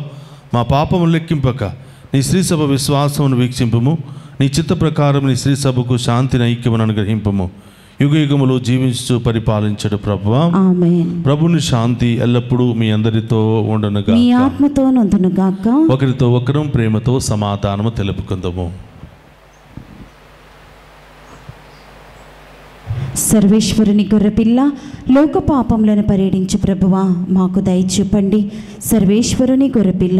మా పాపములు లెక్కింపక నీ శ్రీసభ విశ్వాసమును వీక్షింపుము. నీ చిత్త ప్రకారం నీ శ్రీసభకు శాంతిని ఐక్యమును అనుగ్రహింపము. యుగ యుగములు జీవించు పరిపాలించడు ప్రభువా. ఆమేన్. ప్రభుని శాంతి ఎల్లప్పుడూ మీ అందరితో ఉండనుగా, మీ ఆత్మతో నందును గాక. ఒకరితో ఒకరం ప్రేమతో సమాధానము తెలుపుకుందాము. సర్వేశ్వరుని గొర్రెపిల్ల, లోక పాపములను పరిహరించు ప్రభువా, మాకు దయ చూపండి. సర్వేశ్వరుని గొర్రెపిల్ల,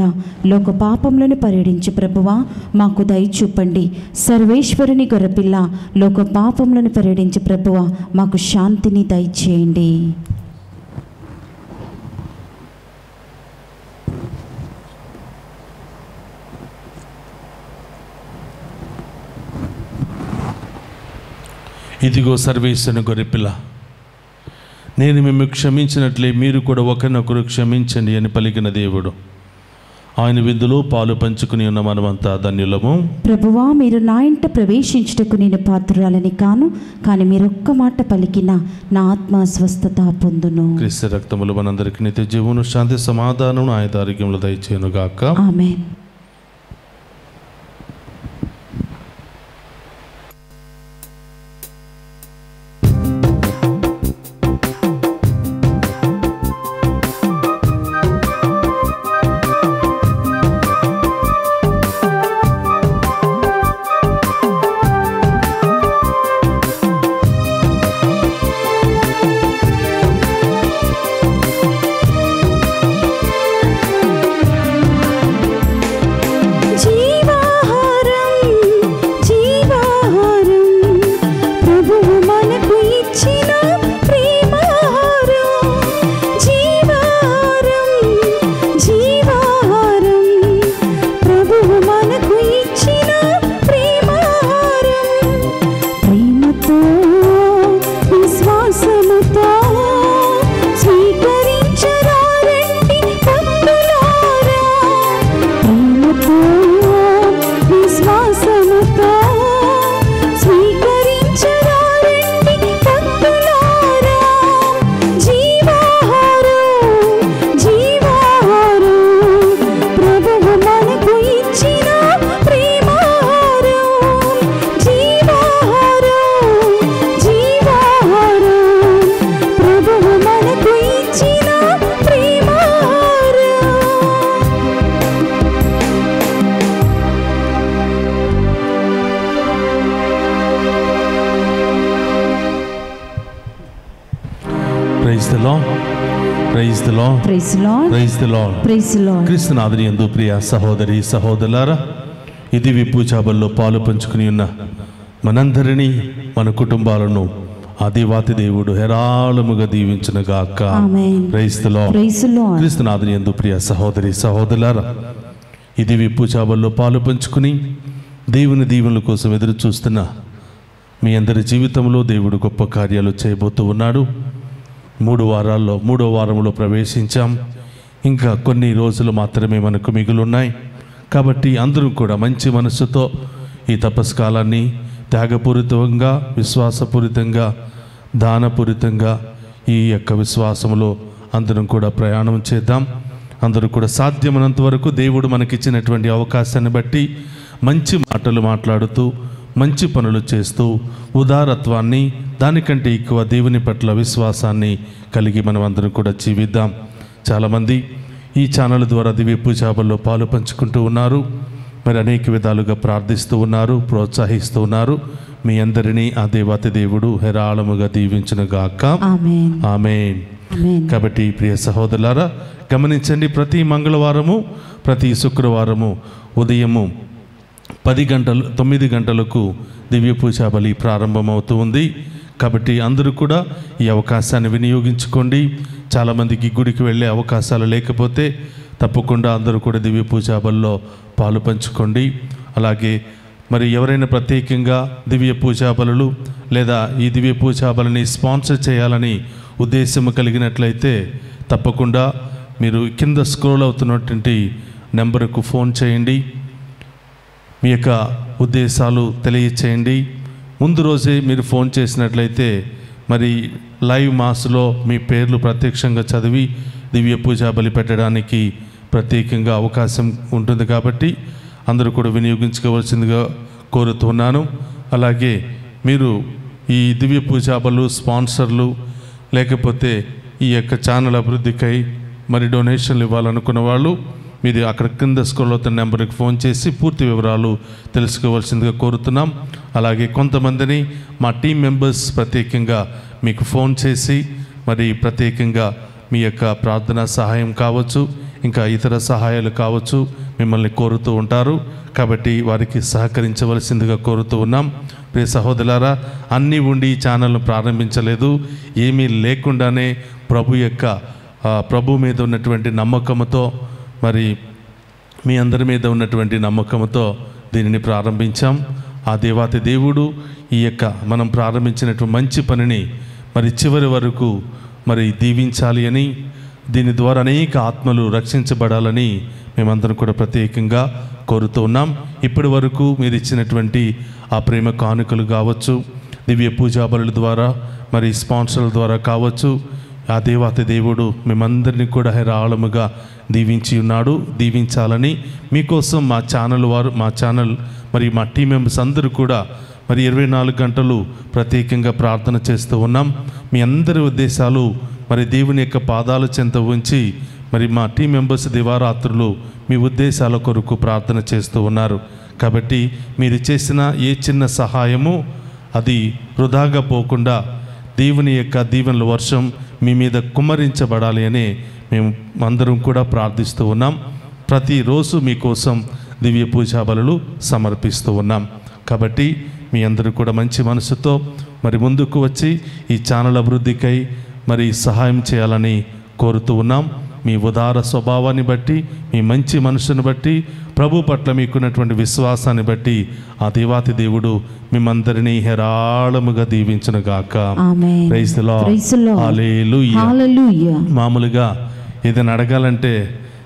లోక పాపములను పరిహరించు ప్రభువా, మాకు దయ చూపండి. సర్వేశ్వరుని గొర్రెపిల్ల, లోక పాపములను పరిహరించు ప్రభువా, మాకు శాంతిని దయచేయండి. ఇదిగో సర్వేశ్వరుని గొర్రెపిల్ల, నేను మిమ్మల్ని క్షమించినట్లే మీరు కూడా ఒకరినొకరు క్షమించండి అని పలికిన దేవుడు. ఆయన విందులో పాలు పంచుకుని ఉన్న మనమంతా ధన్యులము. ప్రభువా, మీరు నా ఇంట ప్రవేశించుటకు నేను పాత్రురాలని కాను, కానీ మీరు ఒక్క మాట పలికిన నా ఆత్మ స్వస్థత పొందును. క్రీస్తు రక్తములు మనందరికీ నిత్య జీవమును, శాంతి, సమాధానం, ఆయుధారోగ్యములు దయచేయును గాక. ఆమేన్. క్రీస్తునాథుని యందు ప్రియ సహోదరి సహోదరులారా, ఇది పూజాబల్లో పాలు పంచుకుని ఉన్న మనందరినీ, మన కుటుంబాలను ఆదివాతి దేవుడు హేరాళముగా దీవించును గాక. Praise the lord. క్రీస్తునాథుని యందు ప్రియ సహోదరి సహోదరులారా, ఇది పూజాబల్లో పాలు పంచుకుని దేవుని దీవెనల కోసం ఎదురు చూస్తున్న మీ అందరి జీవితంలో దేవుడు గొప్ప కార్యాలు చేయబోతూ ఉన్నాడు. 3 వారాల్లో 3వ వారంలో ప్రవేశించాం. ఇంకా కొన్ని రోజులు మాత్రమే మనకు మిగులున్నాయి. కాబట్టి అందరూ కూడా మంచి మనస్సుతో ఈ తపస్కాలాన్ని త్యాగపూరితంగా, విశ్వాసపూరితంగా, దానపూరితంగా ఈ యొక్క విశ్వాసంలో అందరం కూడా ప్రయాణం చేద్దాం. అందరూ కూడా సాధ్యమైనంత వరకు దేవుడు మనకిచ్చినటువంటి అవకాశాన్ని బట్టి మంచి మాటలు మాట్లాడుతూ, మంచి పనులు చేస్తూ, ఉదారత్వాన్ని, దానికంటే ఎక్కువ దేవుని పట్ల విశ్వాసాన్ని కలిగి మనం అందరం కూడా జీవిద్దాం. చాలామంది ఈ ఛానల్ ద్వారా దివ్య పూజాబల్లో పాలు పంచుకుంటూ ఉన్నారు. మరి అనేక విధాలుగా ప్రార్థిస్తూ ఉన్నారు, ప్రోత్సహిస్తూ ఉన్నారు. మీ అందరినీ ఆ దేవాతి దేవుడు హేరాళముగా దీవించును గాక. ఆమేన్. కాబట్టి ప్రియ సహోదరులారా, గమనించండి, ప్రతి మంగళవారము, ప్రతి శుక్రవారము ఉదయము 9 గంటలకు దివ్య పూజా బలి ప్రారంభమవుతూ ఉంది. కాబట్టి అందరూ కూడా ఈ అవకాశాన్ని వినియోగించుకోండి. చాలామందికి గుడికి వెళ్ళే అవకాశాలు లేకపోతే తప్పకుండా అందరూ కూడా దివ్య పూజా బలిలో పాలు పంచుకోండి. అలాగే మరి ఎవరైనా ప్రత్యేకంగా దివ్య పూజా బలులు లేదా ఈ దివ్య పూజా బలిని స్పాన్సర్ చేయాలని ఉద్దేశం కలిగినట్లయితే తప్పకుండా మీరు కింద స్క్రోల్ అవుతున్నటువంటి నెంబర్కు ఫోన్ చేయండి. మీ యొక్క ఉద్దేశాలు తెలియచేయండి. ముందు రోజే మీరు ఫోన్ చేసినట్లయితే మరి లైవ్ మాస్లో మీ పేర్లు ప్రత్యక్షంగా చదివి దివ్య పూజా బలి పెట్టడానికి ప్రత్యేకంగా అవకాశం ఉంటుంది. కాబట్టి అందరూ కూడా వినియోగించుకోవాల్సిందిగా కోరుతున్నాను. అలాగే మీరు ఈ దివ్య పూజా బలు స్పాన్సర్లు లేకపోతే ఈ యొక్క ఛానల్ అభివృద్ధికై మరి డొనేషన్లు ఇవ్వాలనుకున్న వాళ్ళు మీరు అక్కడ కింద స్క్రోల్ అవుతున్న నెంబర్కి ఫోన్ చేసి పూర్తి వివరాలు తెలుసుకోవాల్సిందిగా కోరుతున్నాం. అలాగే కొంతమందిని మా టీం మెంబర్స్ ప్రత్యేకంగా మీకు ఫోన్ చేసి మరి ప్రత్యేకంగా మీ యొక్క ప్రార్థనా సహాయం కావచ్చు, ఇంకా ఇతర సహాయాలు కావచ్చు, మిమ్మల్ని కోరుతూ ఉంటారు. కాబట్టి వారికి సహకరించవలసిందిగా కోరుతూ ఉన్నాం. ప్రియ సహోదరులారా, అన్నీ ఉండి ఈ ఛానల్ను ప్రారంభించలేదు. ఏమీ లేకుండానే ప్రభు మీద ఉన్నటువంటి నమ్మకంతో మరి మీ అందరి మీద ఉన్నటువంటి నమ్మకంతో దీనిని ప్రారంభించాం. ఆ దేవాతి దేవుడు ఈ యొక్క మనం ప్రారంభించినటువంటి మంచి పనిని మరి చివరి వరకు మరి దీవించాలి అని, దీని ద్వారా అనేక ఆత్మలు రక్షించబడాలని మేమందరం కూడా ప్రత్యేకంగా కోరుతూ ఉన్నాం. ఇప్పటి వరకు మీరు ఇచ్చినటువంటి ఆ ప్రేమ కానుకలు కావచ్చు, దివ్య పూజా బలుల ద్వారా, మరి స్పాన్సర్ల ద్వారా కావచ్చు, ఆ దేవాతి దేవుడు మేమందరినీ కూడా హేరాళముగా దీవించి ఉన్నాడు. దీవించాలని మీకోసం మా ఛానల్ మరి మా టీం మెంబర్స్ అందరూ కూడా మరి 24 గంటలు ప్రత్యేకంగా ప్రార్థన చేస్తూ ఉన్నాం. మీ అందరి ఉద్దేశాలు మరి దేవుని యొక్క పాదాల చెంత ఉంచి మరి మా టీం మెంబర్స్ దివారాత్రులు మీ ఉద్దేశాల కొరకు ప్రార్థన చేస్తూ ఉన్నారు. కాబట్టి మీరు చేసిన ఏ చిన్న సహాయము అది వృధాగా పోకుండా దేవుని యొక్క దీవెనల వర్షం మీ మీద కుమ్మరించబడాలి అని మేము అందరం కూడా ప్రార్థిస్తూ ఉన్నాం. ప్రతిరోజు మీకోసం దివ్య పూజా బలులు సమర్పిస్తూ ఉన్నాం. కాబట్టి మీ అందరూ కూడా మంచి మనసుతో మరి ముందుకు వచ్చి ఈ ఛానల్ అభివృద్ధికై మరి సహాయం చేయాలని కోరుతూ ఉన్నాం. మీ ఉదార స్వభావాన్ని బట్టి, మీ మంచి మనసును బట్టి, ప్రభు పట్ల మీకున్నటువంటి విశ్వాసాన్ని బట్టి ఆ దేవాతి దేవుడు మిమ్మందరినీ హేరాళముగా దీవించునుగాక. Amen. Praise the lord. Praise the lord. Hallelujah. Hallelujah. మామూలుగా ఏదైనా అడగాలంటే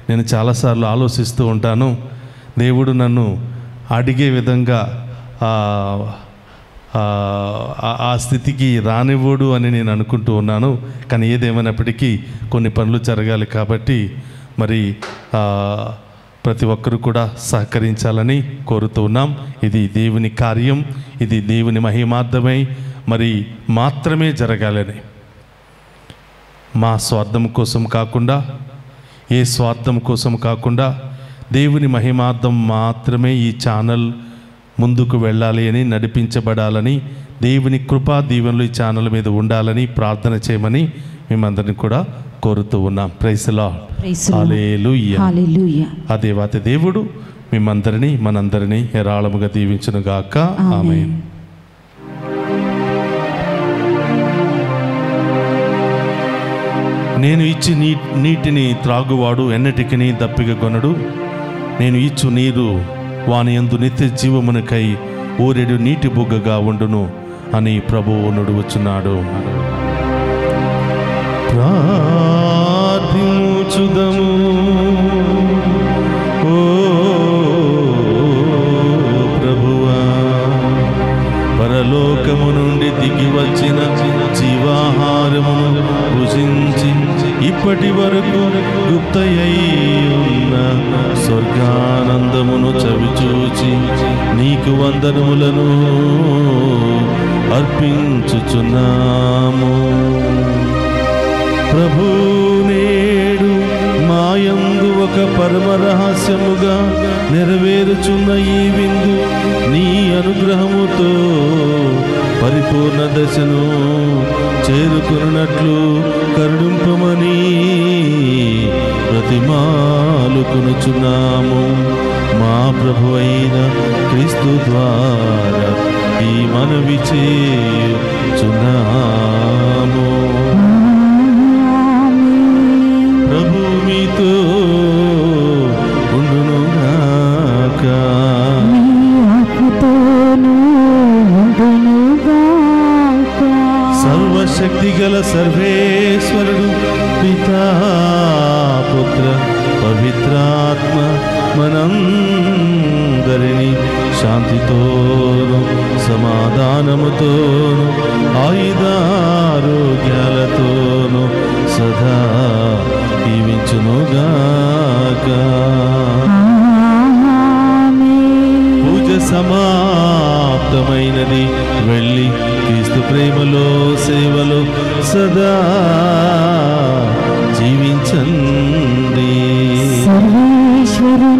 నేను చాలాసార్లు ఆలోచిస్తూ ఉంటాను. దేవుడు నన్ను అడిగే విధంగా ఆ స్థితికి రానివ్వడు అని నేను అనుకుంటూ ఉన్నాను. కానీ ఏదేమైనప్పటికీ కొన్ని పనులు జరగాలి కాబట్టి మరి ప్రతి ఒక్కరు కూడా సహకరించాలని కోరుతూ ఉన్నాం. ఇది దేవుని కార్యం, ఇది దేవుని మహిమార్థమై మరి మాత్రమే జరగాలని, మా స్వార్థం కోసం కాకుండా, ఏ స్వార్థం కోసం కాకుండా దేవుని మహిమార్థం మాత్రమే ఈ ఛానల్ ముందుకు వెళ్ళాలి అని, నడిపించబడాలని, దేవుని కృపా దీవెనలు ఈ ఛానల్ మీద ఉండాలని ప్రార్థన చేయమని మేమందరినీ కూడా కోరుతూ ఉన్నాం. Praise the lord. Hallelujah. Hallelujah. ఆ దేవాతి దేవుడు మిమ్మందరినీ మనందరినీ హేరాళముగా దీవించునుగాక. ఆమేన్. నేను ఇచ్చి నీటిని త్రాగువాడు ఎన్నటికి దప్పిగొనడు. నేను ఇచ్చు నీరు వాని యందు నిత్య జీవమునకై ఊరెడు నీటి బుగ్గగా ఉండును అని ప్రభువు నుడువచున్నాడు. ప్రార్థించుదము. ఓ ప్రభువా, పరలోకము నుండి దిగి వచ్చిన జీవాహారమును భుజించి ఇప్పటి వరకు గుప్తయై ఉన్న స్వర్గానందమును చవిచూచి నీకు వందనములను అర్పించుచున్నాము. ప్రభు, నేడు మాయందు ఒక పరమ రహస్యముగా నెరవేరుచున్న ఈ విందు నీ అనుగ్రహముతో పరిపూర్ణ దశను చేరుకున్నట్లు కరుణింపమని ప్రతిమాలుకొనుచున్నాము. మా ప్రభు అయిన క్రీస్తు ద్వారా ఈ మనవి చేయుచున్నాము. ప్రభు మీతో ఉండునుగాక. సర్వశక్తి గల సర్వేశ్వరుడు పితా, పుత్ర, పవిత్రాత్మ మనందరినీ శాంతితోను సమాధానముతోను ఆయుధారోగ్యాలతోను సదా దీవించునుగాక. పూజ సమాప్తమైనది. వెళ్ళి క్రీస్తు ప్రేమలో సేవలో సదా జీవించండి. సర్వేశ్వరు